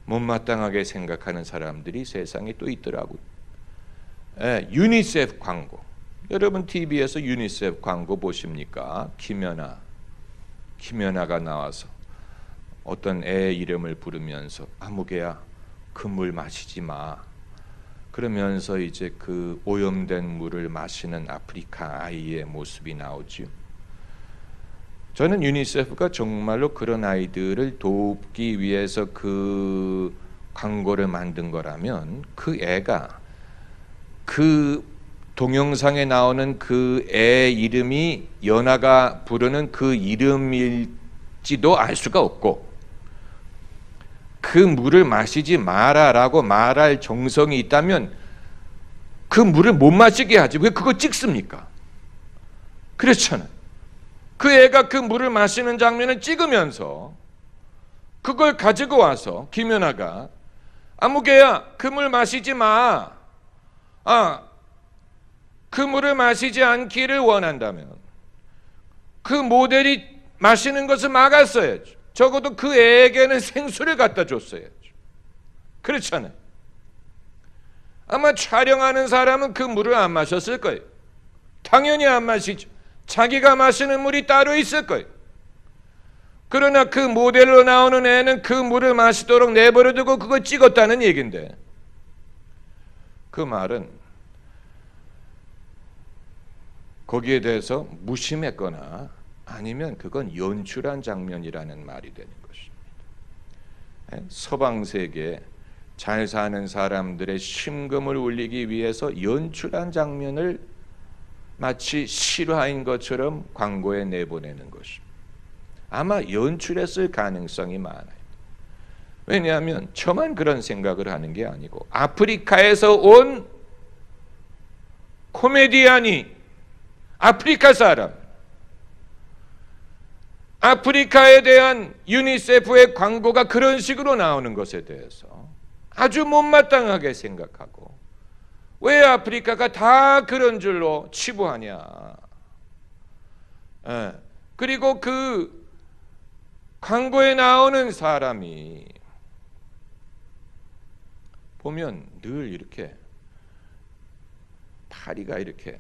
못마땅하게 생각하는 사람들이 세상에 또 있더라고요. 유니세프 광고. 여러분 TV에서 유니세프 광고 보십니까? 김연아가 나와서 어떤 애 이름을 부르면서 아무개야 그 물 마시지 마. 그러면서 이제 그 오염된 물을 마시는 아프리카 아이의 모습이 나오죠. 저는 유니세프가 정말로 그런 아이들을 돕기 위해서 그 광고를 만든 거라면 그 애가 그 동영상에 나오는 그 애 이름이 연아가 부르는 그 이름일지도 알 수가 없고, 그 물을 마시지 마라라고 말할 정성이 있다면 그 물을 못 마시게 하지 왜 그거 찍습니까? 그렇잖아요. 그 애가 그 물을 마시는 장면을 찍으면서 그걸 가지고 와서 김연아가 아무개야 그 물 마시지 마. 그 물을 마시지 않기를 원한다면 그 모델이 마시는 것을 막았어야죠. 적어도 그 애에게는 생수를 갖다 줬어야죠. 그렇잖아요. 아마 촬영하는 사람은 그 물을 안 마셨을 거예요. 당연히 안 마시죠. 자기가 마시는 물이 따로 있을 거예요. 그러나 그 모델로 나오는 애는 그 물을 마시도록 내버려두고 그걸 찍었다는 얘기인데, 그 말은 거기에 대해서 무심했거나 아니면 그건 연출한 장면이라는 말이 되는 것입니다. 서방 세계 잘 사는 사람들의 심금을 울리기 위해서 연출한 장면을 마치 실화인 것처럼 광고에 내보내는 것입니다. 아마 연출했을 가능성이 많아요. 왜냐하면 저만 그런 생각을 하는 게 아니고 아프리카에서 온 코미디언이 아프리카 사람, 아프리카에 대한 유니세프의 광고가 그런 식으로 나오는 것에 대해서 아주 못마땅하게 생각하고, 왜 아프리카가 다 그런 줄로 치부하냐. 그리고 그 광고에 나오는 사람이 보면 늘 이렇게 파리가 이렇게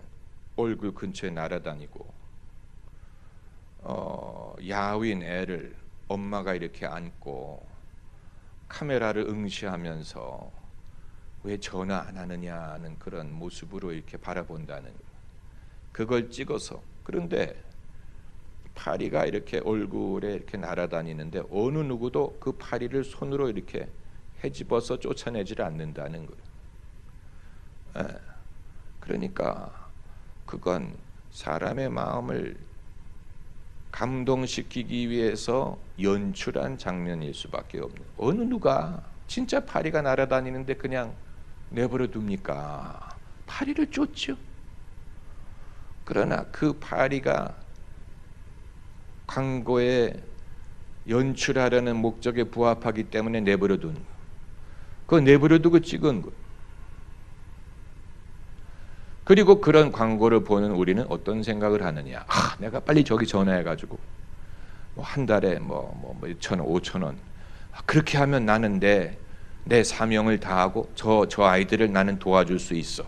얼굴 근처에 날아다니고, 야윈 애를 엄마가 이렇게 안고 카메라를 응시하면서 왜 전화 안 하느냐는 그런 모습으로 이렇게 바라본다는, 그걸 찍어서, 그런데 파리가 이렇게 얼굴에 이렇게 날아다니는데 어느 누구도 그 파리를 손으로 이렇게 헤집어서 쫓아내질 않는다는 거예요. 그러니까 그건 사람의 마음을 감동시키기 위해서 연출한 장면일 수밖에 없는, 어느 누가 진짜 파리가 날아다니는데 그냥 내버려 둡니까? 파리를 쫓죠. 그러나 그 파리가 광고에 연출하려는 목적에 부합하기 때문에 내버려 두는 거. 그거 내버려 두고 찍은 거. 그리고 그런 광고를 보는 우리는 어떤 생각을 하느냐? 내가 빨리 저기 전화해가지고 한 달에 2,000원, 5,000원 그렇게 하면 나는 내 사명을 다하고 저 아이들을 나는 도와줄 수 있어.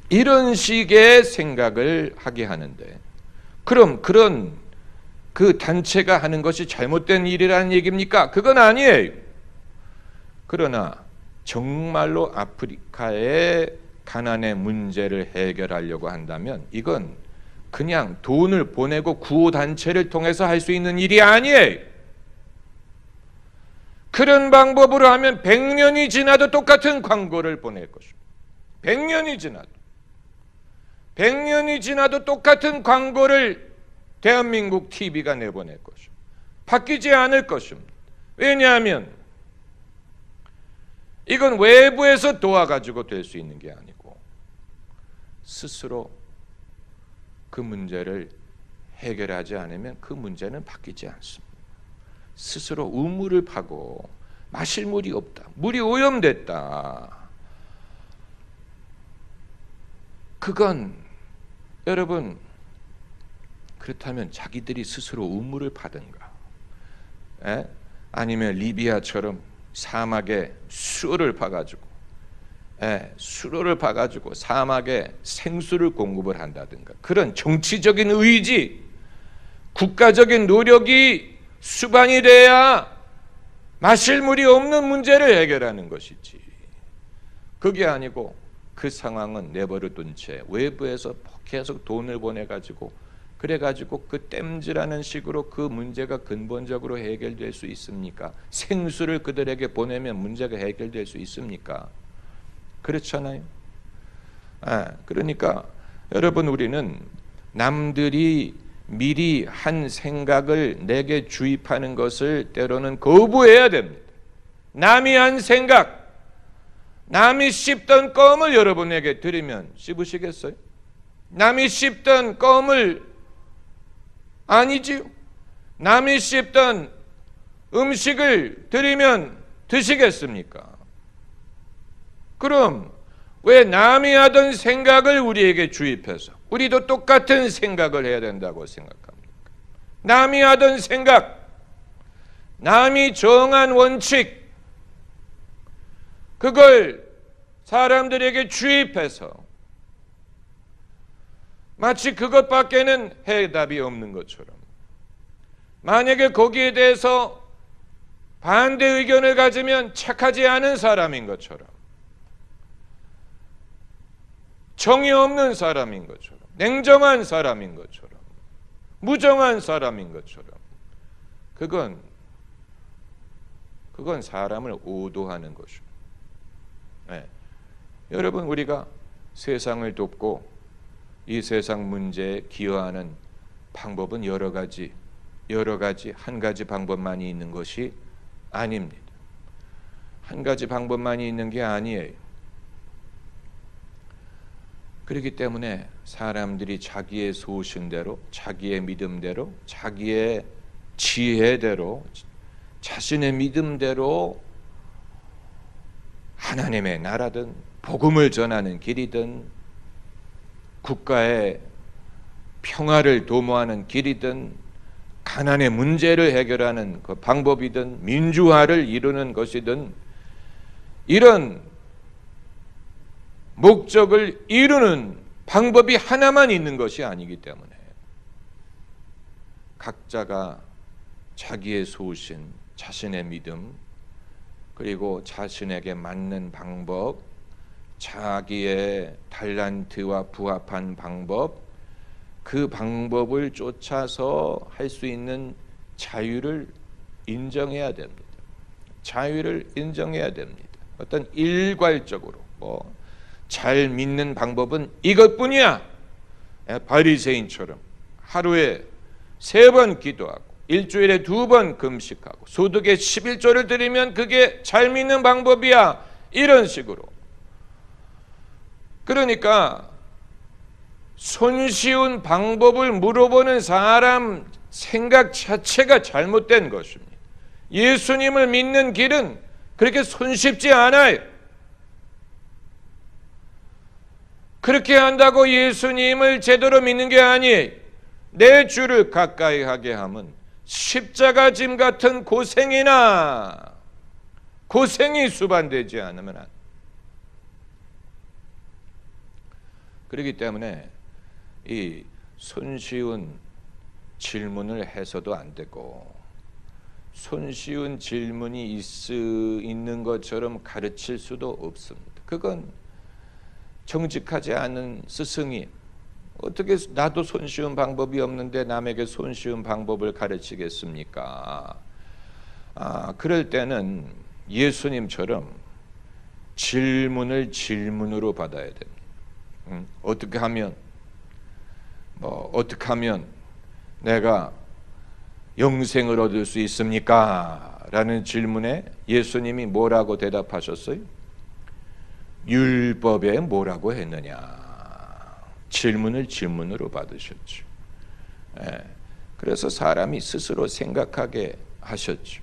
이런 식의 생각을 하게 하는데, 그럼 그런 그 단체가 하는 것이 잘못된 일이라는 얘기입니까? 그건 아니에요. 그러나 정말로 아프리카의 가난의 문제를 해결하려고 한다면 이건 그냥 돈을 보내고 구호단체를 통해서 할 수 있는 일이 아니에요. 그런 방법으로 하면 100년이 지나도 똑같은 광고를 보낼 것입니다. 100년이 지나도 똑같은 광고를 대한민국 TV가 내보낼 것입니다. 바뀌지 않을 것입니다. 왜냐하면 이건 외부에서 도와가지고 될 수 있는 게 아니고 스스로 그 문제를 해결하지 않으면 그 문제는 바뀌지 않습니다. 스스로 우물을 파고 마실 물이 없다, 물이 오염됐다, 그건 여러분, 그렇다면 자기들이 스스로 우물을 파든가, 아니면 리비아처럼 사막에 수로를 파가지고 사막에 생수를 공급을 한다든가, 그런 정치적인 의지, 국가적인 노력이 수반이 돼야 마실 물이 없는 문제를 해결하는 것이지, 그게 아니고 그 상황은 내버려 둔 채 외부에서 계속 돈을 보내가지고 그래가지고 그 땜질하는 식으로 그 문제가 근본적으로 해결될 수 있습니까? 생수를 그들에게 보내면 문제가 해결될 수 있습니까? 그렇잖아요. 그러니까 여러분, 우리는 남들이 미리 한 생각을 내게 주입하는 것을 때로는 거부해야 됩니다. 남이 한 생각, 남이 씹던 껌을 여러분에게 드리면 씹으시겠어요? 남이 씹던 껌을, 아니지요. 남이 씹던 음식을 드리면 드시겠습니까? 그럼 왜 남이 하던 생각을 우리에게 주입해서 우리도 똑같은 생각을 해야 된다고 생각합니까? 남이 하던 생각, 남이 정한 원칙, 그걸 사람들에게 주입해서 마치 그것밖에는 해답이 없는 것처럼, 만약에 거기에 대해서 반대 의견을 가지면 착하지 않은 사람인 것처럼, 정이 없는 사람인 것처럼, 냉정한 사람인 것처럼, 무정한 사람인 것처럼, 그건 사람을 오도하는 것이죠. 여러분, 우리가 세상을 돕고 이 세상 문제에 기여하는 방법은 여러 가지, 한 가지 방법만이 있는 것이 아닙니다. 한 가지 방법만이 있는 게 아니에요. 그렇기 때문에 사람들이 자기의 소신대로, 자기의 믿음대로, 자기의 지혜대로, 자신의 믿음대로 하나님의 나라든 복음을 전하는 길이든 국가의 평화를 도모하는 길이든 가난의 문제를 해결하는 그 방법이든 민주화를 이루는 것이든 이런 목적을 이루는 방법이 하나만 있는 것이 아니기 때문에 각자가 자기의 소신, 자신의 믿음, 그리고 자신에게 맞는 방법, 자기의 달란트와 부합한 방법, 그 방법을 쫓아서 할 수 있는 자유를 인정해야 됩니다. 자유를 인정해야 됩니다. 어떤 일괄적으로 잘 믿는 방법은 이것뿐이야, 바리새인처럼 하루에 3번 기도하고 일주일에 2번 금식하고 소득의 11조를 드리면 그게 잘 믿는 방법이야, 이런 식으로. 그러니까 손쉬운 방법을 물어보는 사람 생각 자체가 잘못된 것입니다. 예수님을 믿는 길은 그렇게 손쉽지 않아요. 그렇게 한다고 예수님을 제대로 믿는 게 아니에요. 내 주를 가까이 하게 하면 십자가 짐 같은 고생이 수반되지 않으면 안 돼. 그렇기 때문에 이 손쉬운 질문을 해서도 안 되고 손쉬운 질문이 있는 것처럼 가르칠 수도 없습니다. 그건 정직하지 않은 스승이 어떻게 나도 손쉬운 방법이 없는데 남에게 손쉬운 방법을 가르치겠습니까? 그럴 때는 예수님처럼 질문을 질문으로 받아야 됩니다. 어떻게 하면 내가 영생을 얻을 수 있습니까? 라는 질문에 예수님이 뭐라고 대답하셨어요? 율법에 뭐라고 했느냐? 질문을 질문으로 받으셨죠. 그래서 사람이 스스로 생각하게 하셨죠.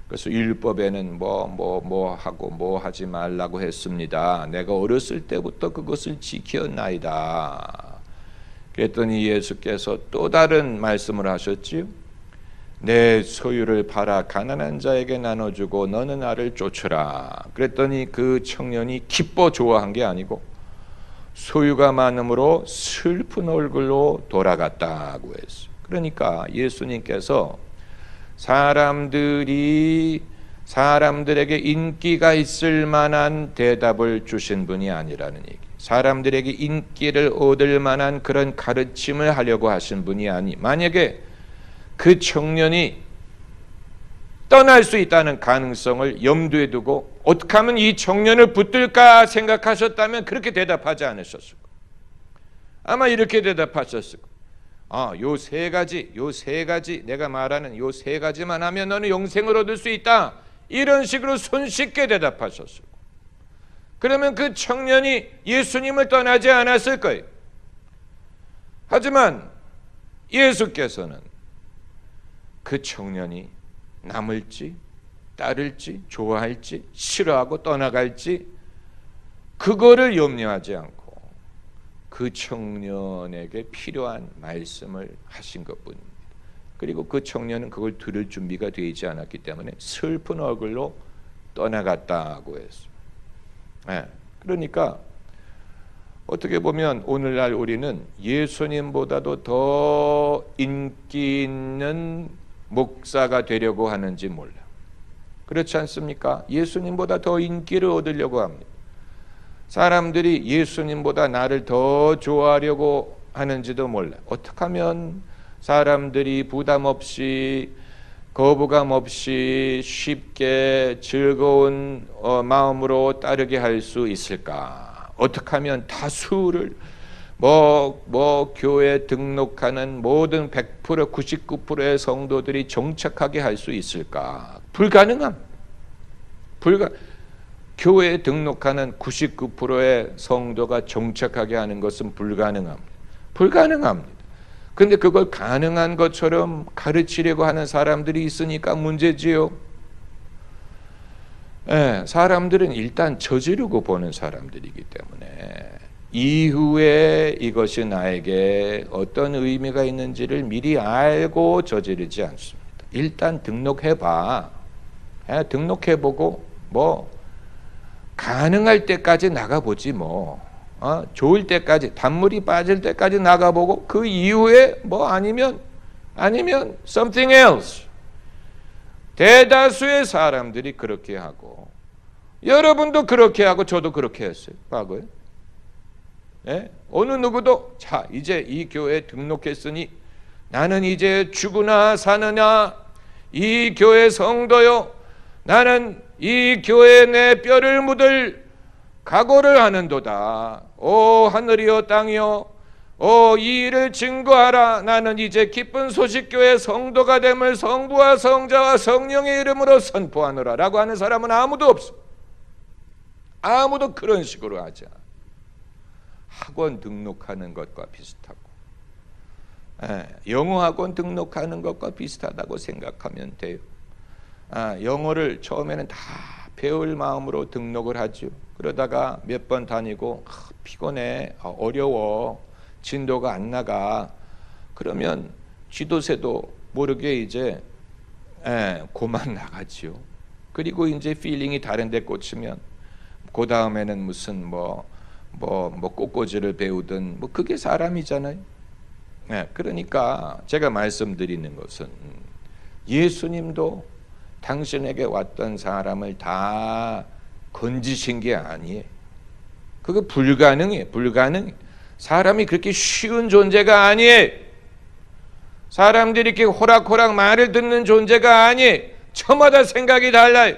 그래서 율법에는 뭐 하고 뭐 하지 말라고 했습니다. 내가 어렸을 때부터 그것을 지켰나이다. 그랬더니 예수께서 또 다른 말씀을 하셨지요. 내 소유를 팔아 가난한 자에게 나눠주고 너는 나를 쫓으라. 그랬더니 그 청년이 기뻐 좋아한 게 아니고 소유가 많음으로 슬픈 얼굴로 돌아갔다고 했어요. 그러니까 예수님께서 사람들에게 인기가 있을 만한 대답을 주신 분이 아니라는 얘기. 사람들에게 인기를 얻을 만한 그런 가르침을 하려고 하신 분이 아니. 만약에 그 청년이 떠날 수 있다는 가능성을 염두에 두고 어떻게 하면 이 청년을 붙들까 생각하셨다면 그렇게 대답하지 않으셨을 거예요. 아마 이렇게 대답하셨을 거예요. 요 세 가지 내가 말하는 요 세 가지만 하면 너는 영생을 얻을 수 있다. 이런 식으로 손쉽게 대답하셨을 거예요. 그러면 그 청년이 예수님을 떠나지 않았을 거예요. 하지만 예수께서는 그 청년이 남을지 따를지 좋아할지 싫어하고 떠나갈지 그거를 염려하지 않고 그 청년에게 필요한 말씀을 하신 것뿐입니다. 그리고 그 청년은 그걸 들을 준비가 되지 않았기 때문에 슬픈 얼굴로 떠나갔다고 했습니다. 그러니까 어떻게 보면 오늘날 우리는 예수님보다도 더 인기 있는 목사가 되려고 하는지 몰라. 그렇지 않습니까? 예수님보다 더 인기를 얻으려고 합니다. 사람들이 예수님보다 나를 더 좋아하려고 하는지도 몰라. 어떻게 하면 사람들이 부담 없이 거부감 없이 쉽게 즐거운 마음으로 따르게 할 수 있을까? 어떻게 하면 다수를 교회에 등록하는 모든 100% 99%의 성도들이 정착하게 할 수 있을까? 교회에 등록하는 99%의 성도가 정착하게 하는 것은 불가능합니다. 근데 그걸 가능한 것처럼 가르치려고 하는 사람들이 있으니까 문제지요. 사람들은 일단 저지르고 보는 사람들이기 때문에 이후에 이것이 나에게 어떤 의미가 있는지를 미리 알고 저지르지 않습니다. 일단 등록해봐. 등록해보고 가능할 때까지 나가보지 좋을 때까지 단물이 빠질 때까지 나가보고 그 이후에 아니면 something else. 대다수의 사람들이 그렇게 하고 여러분도 그렇게 하고 저도 그렇게 했어요. 과거에. 어느 누구도 이제 이 교회에 등록했으니 나는 이제 죽으나 사느냐 이 교회 성도요. 나는 이 교회에 내 뼈를 묻을 각오를 하는도다. 오 하늘이여 땅이여 이 일을 증거하라. 나는 이제 기쁜 소식교회 성도가 됨을 성부와 성자와 성령의 이름으로 선포하노라 라고 하는 사람은 아무도 없어. 아무도 그런 식으로 하지 않아. 학원 등록하는 것과 비슷하고 영어학원 등록하는 것과 비슷하다고 생각하면 돼요. 영어를 처음에는 다 배울 마음으로 등록을 하죠. 그러다가 몇 번 다니고 피곤해, 어려워, 진도가 안 나가. 그러면 쥐도새도 모르게 이제 고만 나가지요. 그리고 이제 필링이 다른 데 꽂히면 그 다음에는 무슨 뭐 꽃꽂이를 배우든 뭐 그게 사람이잖아요. 그러니까 제가 말씀드리는 것은 예수님도 당신에게 왔던 사람을 다 건지신 게 아니에요. 그거 불가능해. 사람이 그렇게 쉬운 존재가 아니에요. 사람들이 이렇게 호락호락 말을 듣는 존재가 아니에요. 저마다 생각이 달라요.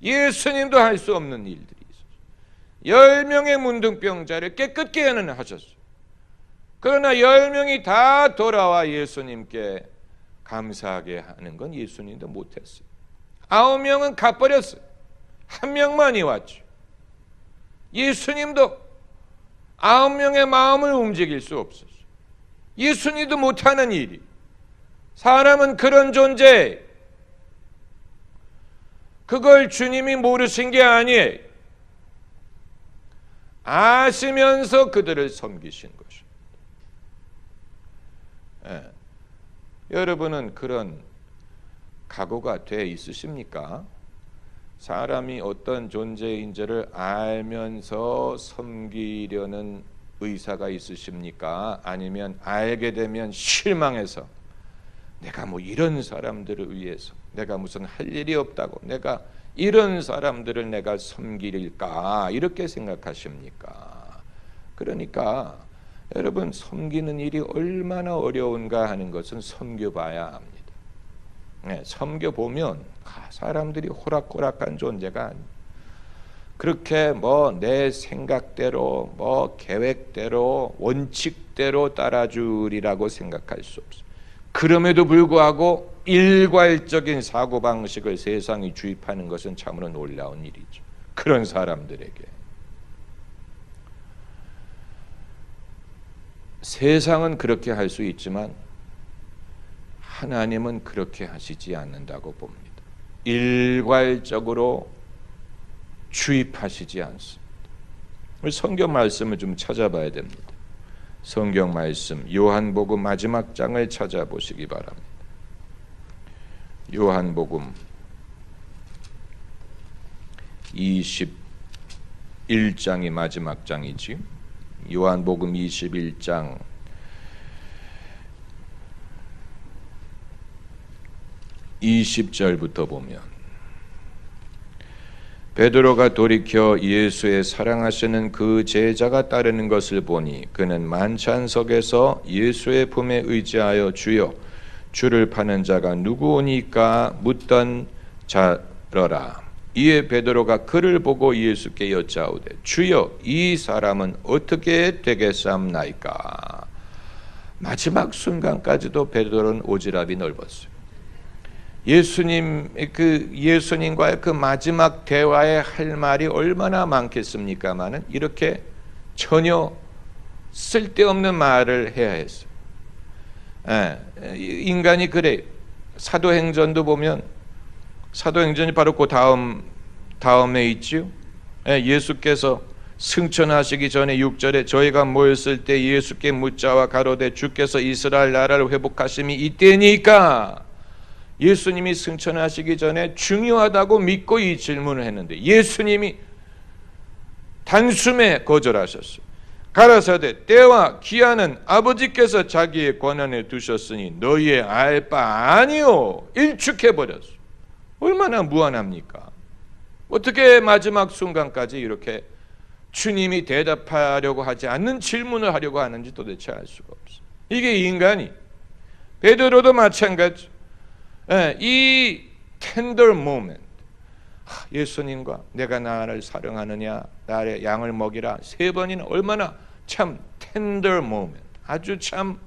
예수님도 할 수 없는 일들이 있었어요. 10명의 문둥병자를 깨끗게 하셨어요. 그러나 10명이 다 돌아와 예수님께 감사하게 하는 건 예수님도 못했어요. 9명은 가버렸어요. 1명만이 왔죠. 예수님도 9명의 마음을 움직일 수 없었어요. 예수님도 못하는 일이. 사람은 그런 존재. 그걸 주님이 모르신 게 아니에요. 아시면서 그들을 섬기신 것입니다. 여러분은 그런 각오가 돼 있으십니까? 사람이 어떤 존재인지를 알면서 섬기려는 의사가 있으십니까? 아니면 알게 되면 실망해서 내가 뭐 이런 사람들을 위해서 내가 무슨 할 일이 없다고 내가 이런 사람들을 내가 섬기릴까 이렇게 생각하십니까? 그러니까 여러분 섬기는 일이 얼마나 어려운가 하는 것은 섬겨봐야 합니다. 섬겨보면 사람들이 호락호락한 존재가 아니에요. 그렇게 뭐 내 생각대로 뭐 계획대로 원칙대로 따라주리라고 생각할 수 없어요. 그럼에도 불구하고 일괄적인 사고방식을 세상이 주입하는 것은 참으로 놀라운 일이죠. 그런 사람들에게 세상은 그렇게 할 수 있지만 하나님은 그렇게 하시지 않는다고 봅니다. 일괄적으로 주입하시지 않습니다. 우리 성경 말씀을 좀 찾아봐야 됩니다. 성경 말씀 요한복음 마지막 장을 찾아보시기 바랍니다. 요한복음 21장이 마지막 장이지. 요한복음 21장 20절부터 보면 베드로가 돌이켜 예수의 사랑하시는 그 제자가 따르는 것을 보니 그는 만찬석에서 예수의 품에 의지하여 주여 주를 파는 자가 누구오니까 묻던 자러라. 이에 베드로가 그를 보고 예수께 여짜오되 주여 이 사람은 어떻게 되겠사옵나이까. 마지막 순간까지도 베드로는 오지랖이 넓었어요. 예수님과의 그 마지막 대화에 할 말이 얼마나 많겠습니까마는 이렇게 전혀 쓸데없는 말을 해야 했어요. 인간이 그래. 사도행전도 보면 사도행전이 바로 그 다음에 있지요. 예수께서 승천하시기 전에 6절에 저희가 모였을 때 예수께 묻자와 가로되 주께서 이스라엘 나라를 회복하심이 이때니까. 예수님이 승천하시기 전에 중요하다고 믿고 이 질문을 했는데 예수님이 단숨에 거절하셨어요. 가라사대 때와 기한은 아버지께서 자기의 권한에 두셨으니 너희의 알 바 아니요. 일축해버렸어요. 얼마나 무한합니까? 어떻게 마지막 순간까지 이렇게 주님이 대답하려고 하지 않는 질문을 하려고 하는지 도대체 알 수가 없어요. 이게 인간이. 베드로도 마찬가지. 이 tender moment, 예수님과 내가 나를 사랑하느냐 나의 양을 먹이라 3번이나 얼마나 참 tender moment, 아주 참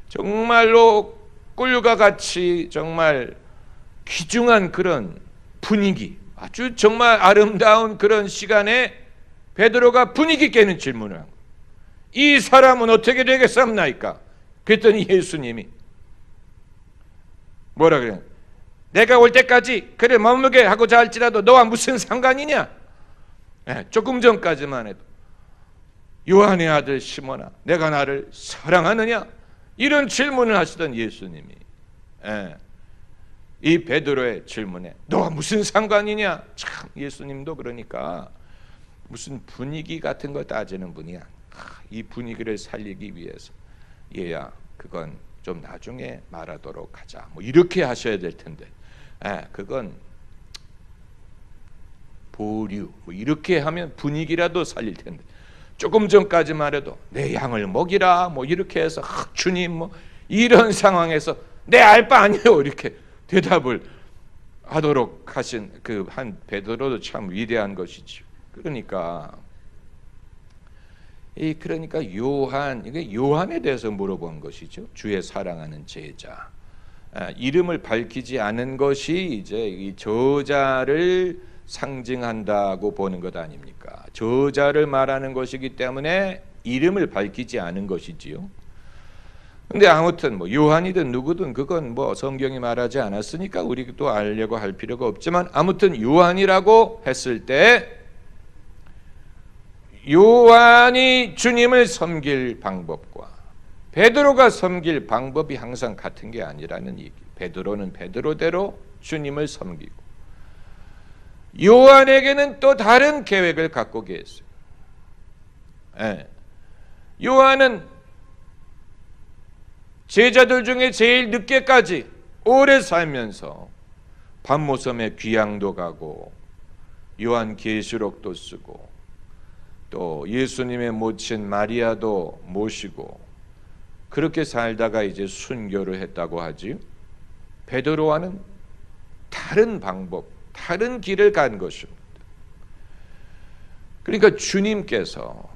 정말로 꿀과 같이 정말 귀중한 그런 분위기, 아주 정말 아름다운 그런 시간에 베드로가 분위기 깨는 질문을 한 거예요. 이 사람은 어떻게 되겠습니까? 그랬더니 예수님이 뭐라 그래요? 내가 올 때까지 그래 머물게 하고자 할지라도 너와 무슨 상관이냐? 조금 전까지만 해도 요한의 아들 시몬아, 내가 나를 사랑하느냐? 이런 질문을 하시던 예수님이 이 베드로의 질문에 너와 무슨 상관이냐? 참 예수님도 그러니까 무슨 분위기 같은 거 따지는 분이야. 이 분위기를 살리기 위해서 얘야 그건 좀 나중에 말하도록 하자. 뭐 이렇게 하셔야 될 텐데 그건 보류 뭐 이렇게 하면 분위기라도 살릴 텐데 조금 전까지만 해도 내 양을 먹이라 뭐 이렇게 해서 주님 뭐 이런 상황에서 내 알 바 아니에요 이렇게 대답을 하도록 하신 그 한 베드로도 참 위대한 것이죠. 그러니까 이게 요한에 대해서 물어본 것이죠. 주의 사랑하는 제자. 이름을 밝히지 않은 것이 이제 이 저자를 상징한다고 보는 것 아닙니까? 저자를 말하는 것이기 때문에 이름을 밝히지 않은 것이지요. 근데 아무튼 뭐 요한이든 누구든 그건 뭐 성경이 말하지 않았으니까 우리도 알려고 할 필요가 없지만 아무튼 요한이라고 했을 때 요한이 주님을 섬길 방법과 베드로가 섬길 방법이 항상 같은 게 아니라는 얘기. 베드로는 베드로대로 주님을 섬기고 요한에게는 또 다른 계획을 갖고 계세요. 요한은 제자들 중에 제일 늦게까지 오래 살면서 밤모섬에 귀향도 가고 요한계시록도 쓰고 또 예수님의 모친 마리아도 모시고 그렇게 살다가 이제 순교를 했다고 하지요. 베드로와는 다른 방법, 다른 길을 간 것입니다. 그러니까 주님께서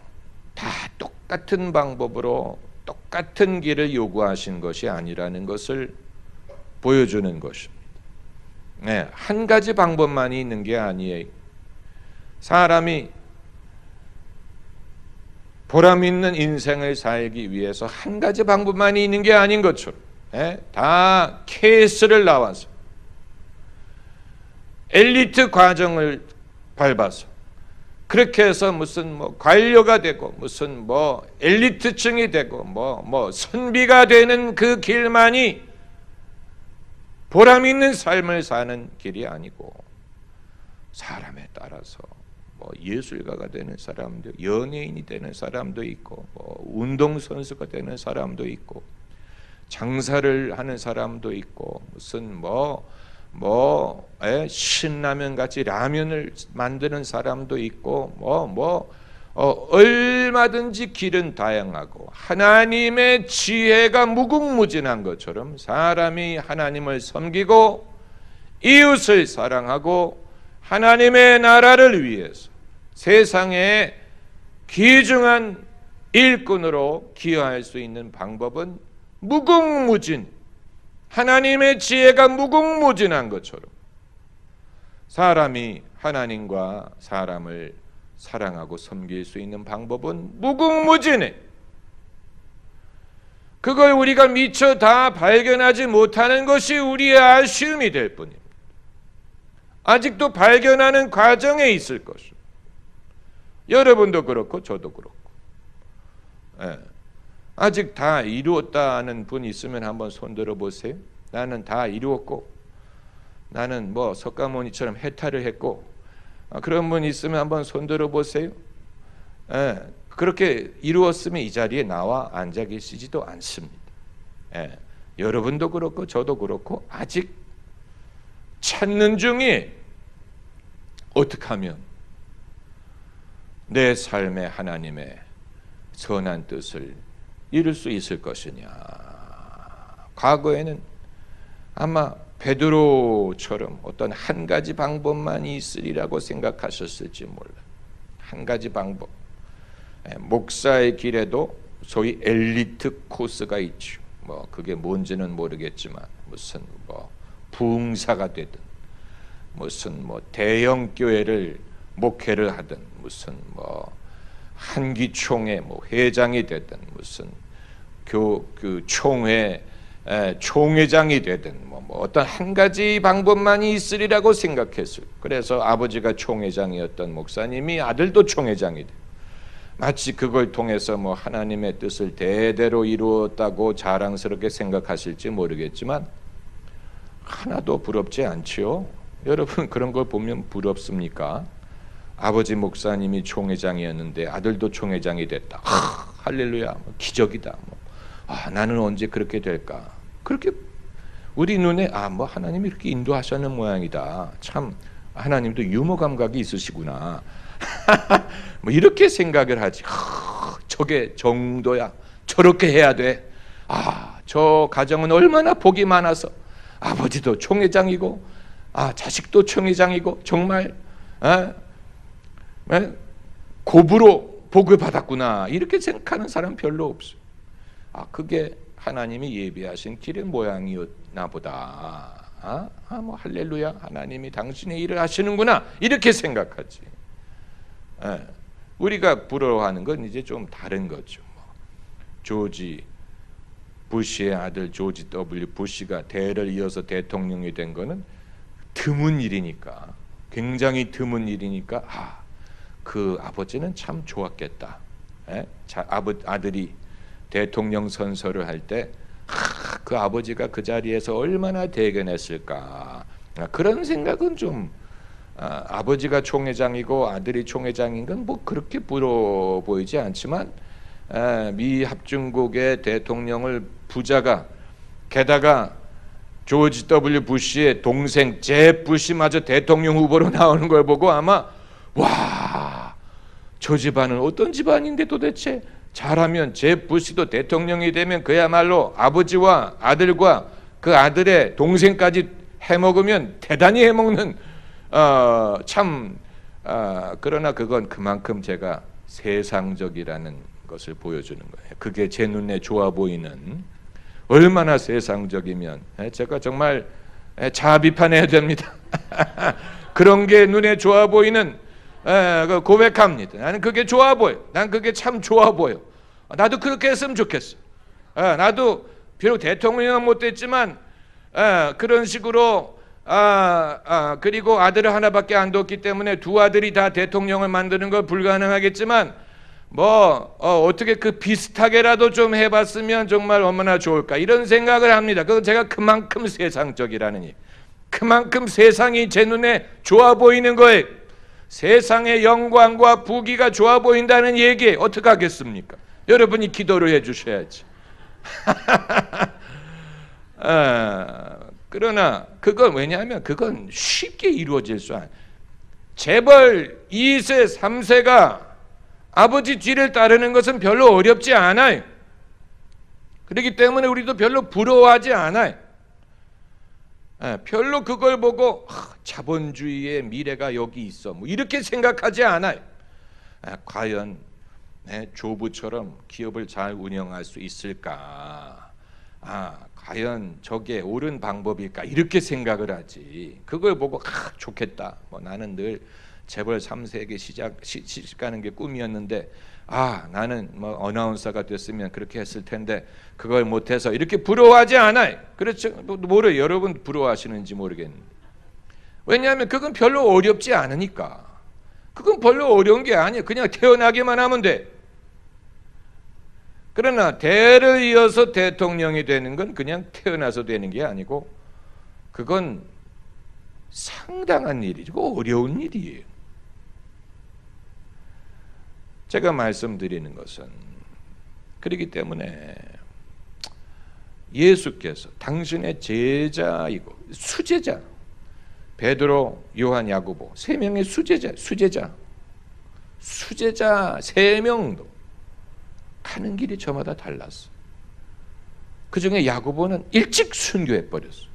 다 똑같은 방법으로 똑같은 길을 요구하신 것이 아니라는 것을 보여주는 것입니다. 한 가지 방법만이 있는 게 아니에요. 사람이 보람 있는 인생을 살기 위해서 한 가지 방법만이 있는 게 아닌 것처럼 다 케이스를 나와서 엘리트 과정을 밟아서 그렇게 해서 무슨 뭐 관료가 되고 무슨 뭐 엘리트층이 되고 뭐 선비가 되는 그 길만이 보람 있는 삶을 사는 길이 아니고 사람에 따라서 뭐 예술가가 되는 사람도 연예인이 되는 사람도 있고 뭐 운동선수가 되는 사람도 있고 장사를 하는 사람도 있고 무슨 신라면 같이 라면을 만드는 사람도 있고 얼마든지 길은 다양하고 하나님의 지혜가 무궁무진한 것처럼 사람이 하나님을 섬기고 이웃을 사랑하고 하나님의 나라를 위해서 세상에 귀중한 일꾼으로 기여할 수 있는 방법은 무궁무진, 하나님의 지혜가 무궁무진한 것처럼 사람이 하나님과 사람을 사랑하고 섬길 수 있는 방법은 무궁무진해. 그걸 우리가 미처 다 발견하지 못하는 것이 우리의 아쉬움이 될 뿐입니다. 아직도 발견하는 과정에 있을 것입니다. 여러분도 그렇고 저도 그렇고 아직 다 이루었다는 분 있으면 한번 손들어 보세요. 나는 다 이루었고 나는 뭐 석가모니처럼 해탈을 했고 그런 분 있으면 한번 손들어 보세요. 그렇게 이루었으면 이 자리에 나와 앉아 계시지도 않습니다. 여러분도 그렇고 저도 그렇고 아직 찾는 중에 어떻게 하면 내 삶에 하나님의 선한 뜻을 이룰 수 있을 것이냐. 과거에는 아마 베드로처럼 어떤 한 가지 방법만 있으리라고 생각하셨을지 몰라. 한 가지 방법. 목사의 길에도 소위 엘리트 코스가 있죠. 뭐 그게 뭔지는 모르겠지만 무슨 뭐 부흥사가 되든 무슨 뭐 대형 교회를 목회를 하든 무슨 뭐 한기총회 뭐 회장이 되든 무슨 그 총회 총회장이 되든 뭐 어떤 한 가지 방법만이 있으리라고 생각했어요. 그래서 아버지가 총회장이었던 목사님이 아들도 총회장이 돼. 마치 그걸 통해서 뭐 하나님의 뜻을 대대로 이루었다고 자랑스럽게 생각하실지 모르겠지만 하나도 부럽지 않지요. 여러분 그런 걸 보면 부럽습니까? 아버지 목사님이 총회장이었는데 아들도 총회장이 됐다. 할렐루야, 기적이다. 나는 언제 그렇게 될까? 그렇게 우리 눈에 뭐 하나님이 이렇게 인도하시는 모양이다. 참 하나님도 유머 감각이 있으시구나. 뭐 이렇게 생각을 하지. 저게 정도야. 저렇게 해야 돼. 저 가정은 얼마나 복이 많아서 아버지도 총회장이고 자식도 총회장이고 정말 고부로 복을 받았구나. 이렇게 생각하는 사람 별로 없어요. 그게 하나님이 예비하신 길의 모양이었나 보다. 뭐 할렐루야, 하나님이 당신의 일을 하시는구나. 이렇게 생각하지. 우리가 부러워하는 건 이제 좀 다른 거죠. 조지 부시의 아들 조지 W 부시가 대를 이어서 대통령이 된 거는 드문 일이니까, 굉장히 드문 일이니까 그 아버지는 참 좋았겠다. 아들이 대통령 선서를 할 때 그 아버지가 그 자리에서 얼마나 대견했을까. 그런 생각은 좀 아버지가 총회장이고 아들이 총회장인 건 뭐 그렇게 부러워 보이지 않지만 미 합중국의 대통령을 부자가, 게다가 조지 W 부시의 동생 제 부시마저 대통령 후보로 나오는 걸 보고 아마 저 집안은 어떤 집안인데 도대체 잘하면 제 부시도 대통령이 되면 그야말로 아버지와 아들과 그 아들의 동생까지 해먹으면 대단히 해먹는 그러나 그건 그만큼 제가 세상적이라는 것을 보여주는 거예요. 그게 제 눈에 좋아 보이는, 얼마나 세상적이면 제가 정말 자아 비판해야 됩니다. 그런 게 눈에 좋아 보이는 고백합니다. 나는 그게 좋아 보여. 난 그게 참 좋아 보여. 나도 그렇게 했으면 좋겠어. 나도 비록 대통령은 못 됐지만 그런 식으로 그리고 아들을 하나밖에 안 뒀기 때문에 두 아들이 다 대통령을 만드는 건 불가능하겠지만 어떻게 그 비슷하게라도 좀 해봤으면 정말 얼마나 좋을까, 이런 생각을 합니다. 그건 제가 그만큼 세상적이라는 얘기, 그만큼 세상이 제 눈에 좋아 보이는 거예요. 세상의 영광과 부귀가 좋아 보인다는 얘기 어떻게 하겠습니까? 여러분이 기도를 해주셔야지. 그러나 그건 왜냐하면 그건 쉽게 이루어질 수 없어요. 재벌 2세 3세가 아버지 뒤를 따르는 것은 별로 어렵지 않아요. 그렇기 때문에 우리도 별로 부러워하지 않아요. 별로 그걸 보고 자본주의의 미래가 여기 있어 뭐 이렇게 생각하지 않아요. 과연 조부처럼 기업을 잘 운영할 수 있을까? 과연 저게 옳은 방법일까? 이렇게 생각을 하지. 그걸 보고 좋겠다. 나는 늘 재벌 3세에게 시집가는 게 꿈이었는데 나는 어나운서가 됐으면 그렇게 했을 텐데 그걸 못해서 이렇게 부러워하지 않아요. 그렇죠? 모르요. 여러분 부러워하시는지 모르겠는데. 왜냐하면 그건 별로 어렵지 않으니까. 그건 별로 어려운 게 아니에요. 그냥 태어나기만 하면 돼. 그러나 대를 이어서 대통령이 되는 건 그냥 태어나서 되는 게 아니고 그건 상당한 일이고 어려운 일이에요. 제가 말씀드리는 것은 그렇기 때문에 예수께서 당신의 제자이고 수제자, 베드로, 요한, 야고보 세 명의 수제자 3명도 가는 길이 저마다 달랐어. 그 중에 야고보는 일찍 순교해 버렸어.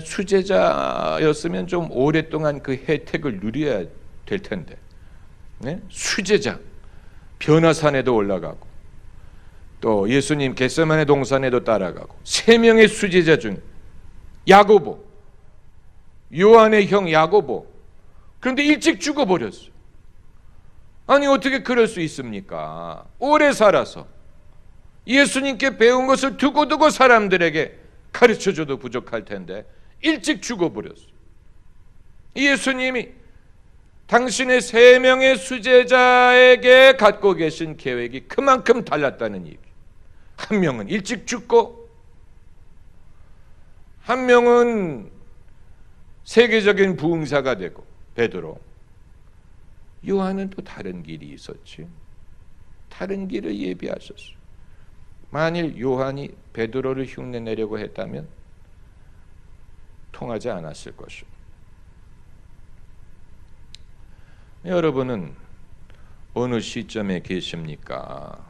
수제자였으면 좀 오랫동안 그 혜택을 누려야 될 텐데, 수제자, 변화산에도 올라가고 또 예수님 겟세마네 동산에도 따라가고 3명의 수제자 중 야고보, 요한의 형 야고보, 그런데 일찍 죽어버렸어. 아니 어떻게 그럴 수 있습니까? 오래 살아서 예수님께 배운 것을 두고두고 사람들에게 가르쳐줘도 부족할 텐데 일찍 죽어버렸어요. 예수님이 당신의 3명의 수제자에게 갖고 계신 계획이 그만큼 달랐다는 얘기. 한 명은 일찍 죽고 한 명은 세계적인 부흥사가 되고 베드로. 요한은 또 다른 길이 있었지. 다른 길을 예비하셨어요. 만일 요한이 베드로를 흉내내려고 했다면 통하지 않았을 것입니다. 여러분은 어느 시점에 계십니까?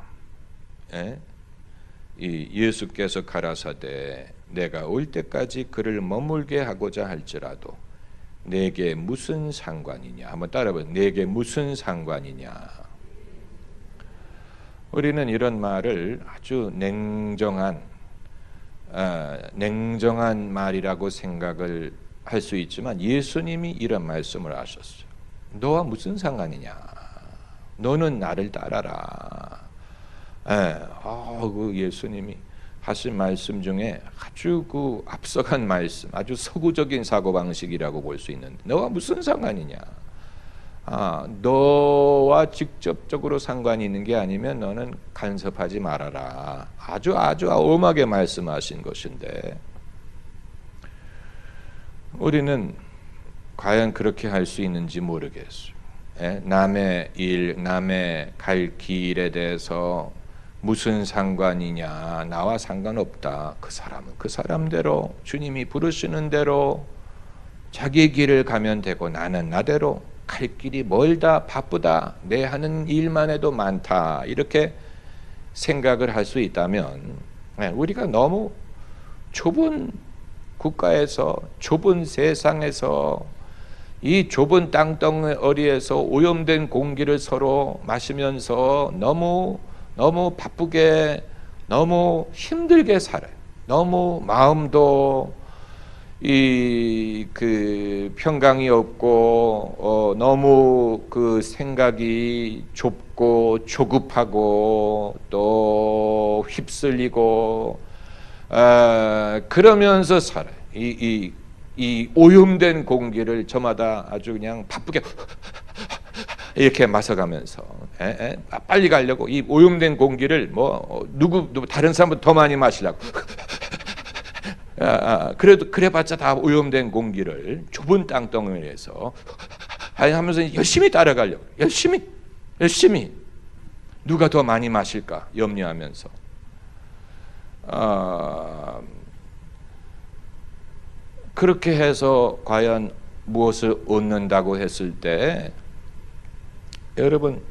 예수께서 가라사대 내가 올 때까지 그를 머물게 하고자 할지라도 내게 무슨 상관이냐. 한번 따라해보세요. 내게 무슨 상관이냐. 우리는 이런 말을 아주 냉정한 말이라고 생각을 할 수 있지만 예수님이 이런 말씀을 하셨어요. 너와 무슨 상관이냐. 너는 나를 따라라. 그 예수님이 하신 말씀 중에 아주 그 앞서간 말씀, 아주 서구적인 사고방식이라고 볼 수 있는데 너와 무슨 상관이냐. 너와 직접적으로 상관이 있는 게 아니면 너는 간섭하지 말아라. 아주 엄하게 말씀하신 것인데 우리는 과연 그렇게 할 수 있는지 모르겠어요. 남의 일, 남의 갈 길에 대해서 무슨 상관이냐. 나와 상관없다. 그 사람은 그 사람대로 주님이 부르시는 대로 자기 길을 가면 되고 나는 나대로 갈 길이 멀다, 바쁘다, 내 하는 일만 해도 많다. 이렇게 생각을 할 수 있다면 우리가 너무 좁은 국가에서 좁은 세상에서 이 좁은 땅덩어리에서 오염된 공기를 서로 마시면서 너무 바쁘게 너무 힘들게 살아요. 너무 마음도 그 평강이 없고 너무 그 생각이 좁고 조급하고 또 휩쓸리고 그러면서 살아요. 이 오염된 공기를 저마다 아주 그냥 바쁘게 이렇게 마셔가면서 빨리 가려고 이 오염된 공기를 누구 다른 사람보다 더 많이 마시려고 그래봤자 다 오염된 공기를 좁은 땅덩어리에서 하면서 열심히 따라가려고 열심히 누가 더 많이 마실까 염려하면서 그렇게 해서 과연 무엇을 얻는다고 했을 때 여러분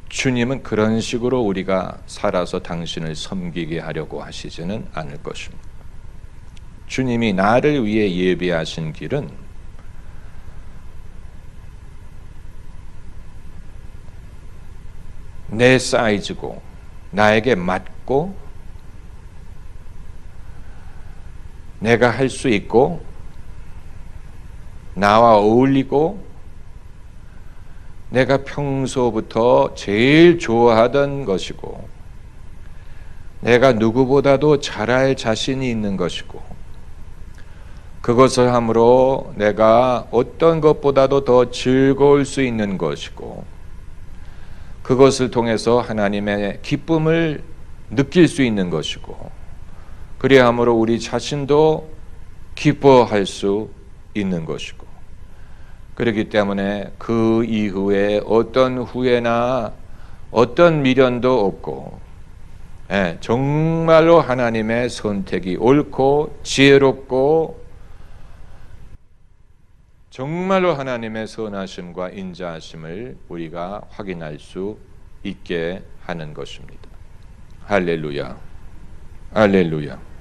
주님은 그런 식으로 우리가 살아서 당신을 섬기게 하려고 하시지는 않을 것입니다. 주님이 나를 위해 예비하신 길은 내 사이즈고 나에게 맞고 내가 할 수 있고 나와 어울리고 내가 평소부터 제일 좋아하던 것이고 내가 누구보다도 잘할 자신이 있는 것이고 그것을 함으로 내가 어떤 것보다도 더 즐거울 수 있는 것이고 그것을 통해서 하나님의 기쁨을 느낄 수 있는 것이고 그래야 함으로 우리 자신도 기뻐할 수 있는 것이고 그렇기 때문에 그 이후에 어떤 후회나 어떤 미련도 없고 정말로 하나님의 선택이 옳고 지혜롭고 정말로 하나님의 선하심과 인자하심을 우리가 확인할 수 있게 하는 것입니다. 할렐루야. 할렐루야.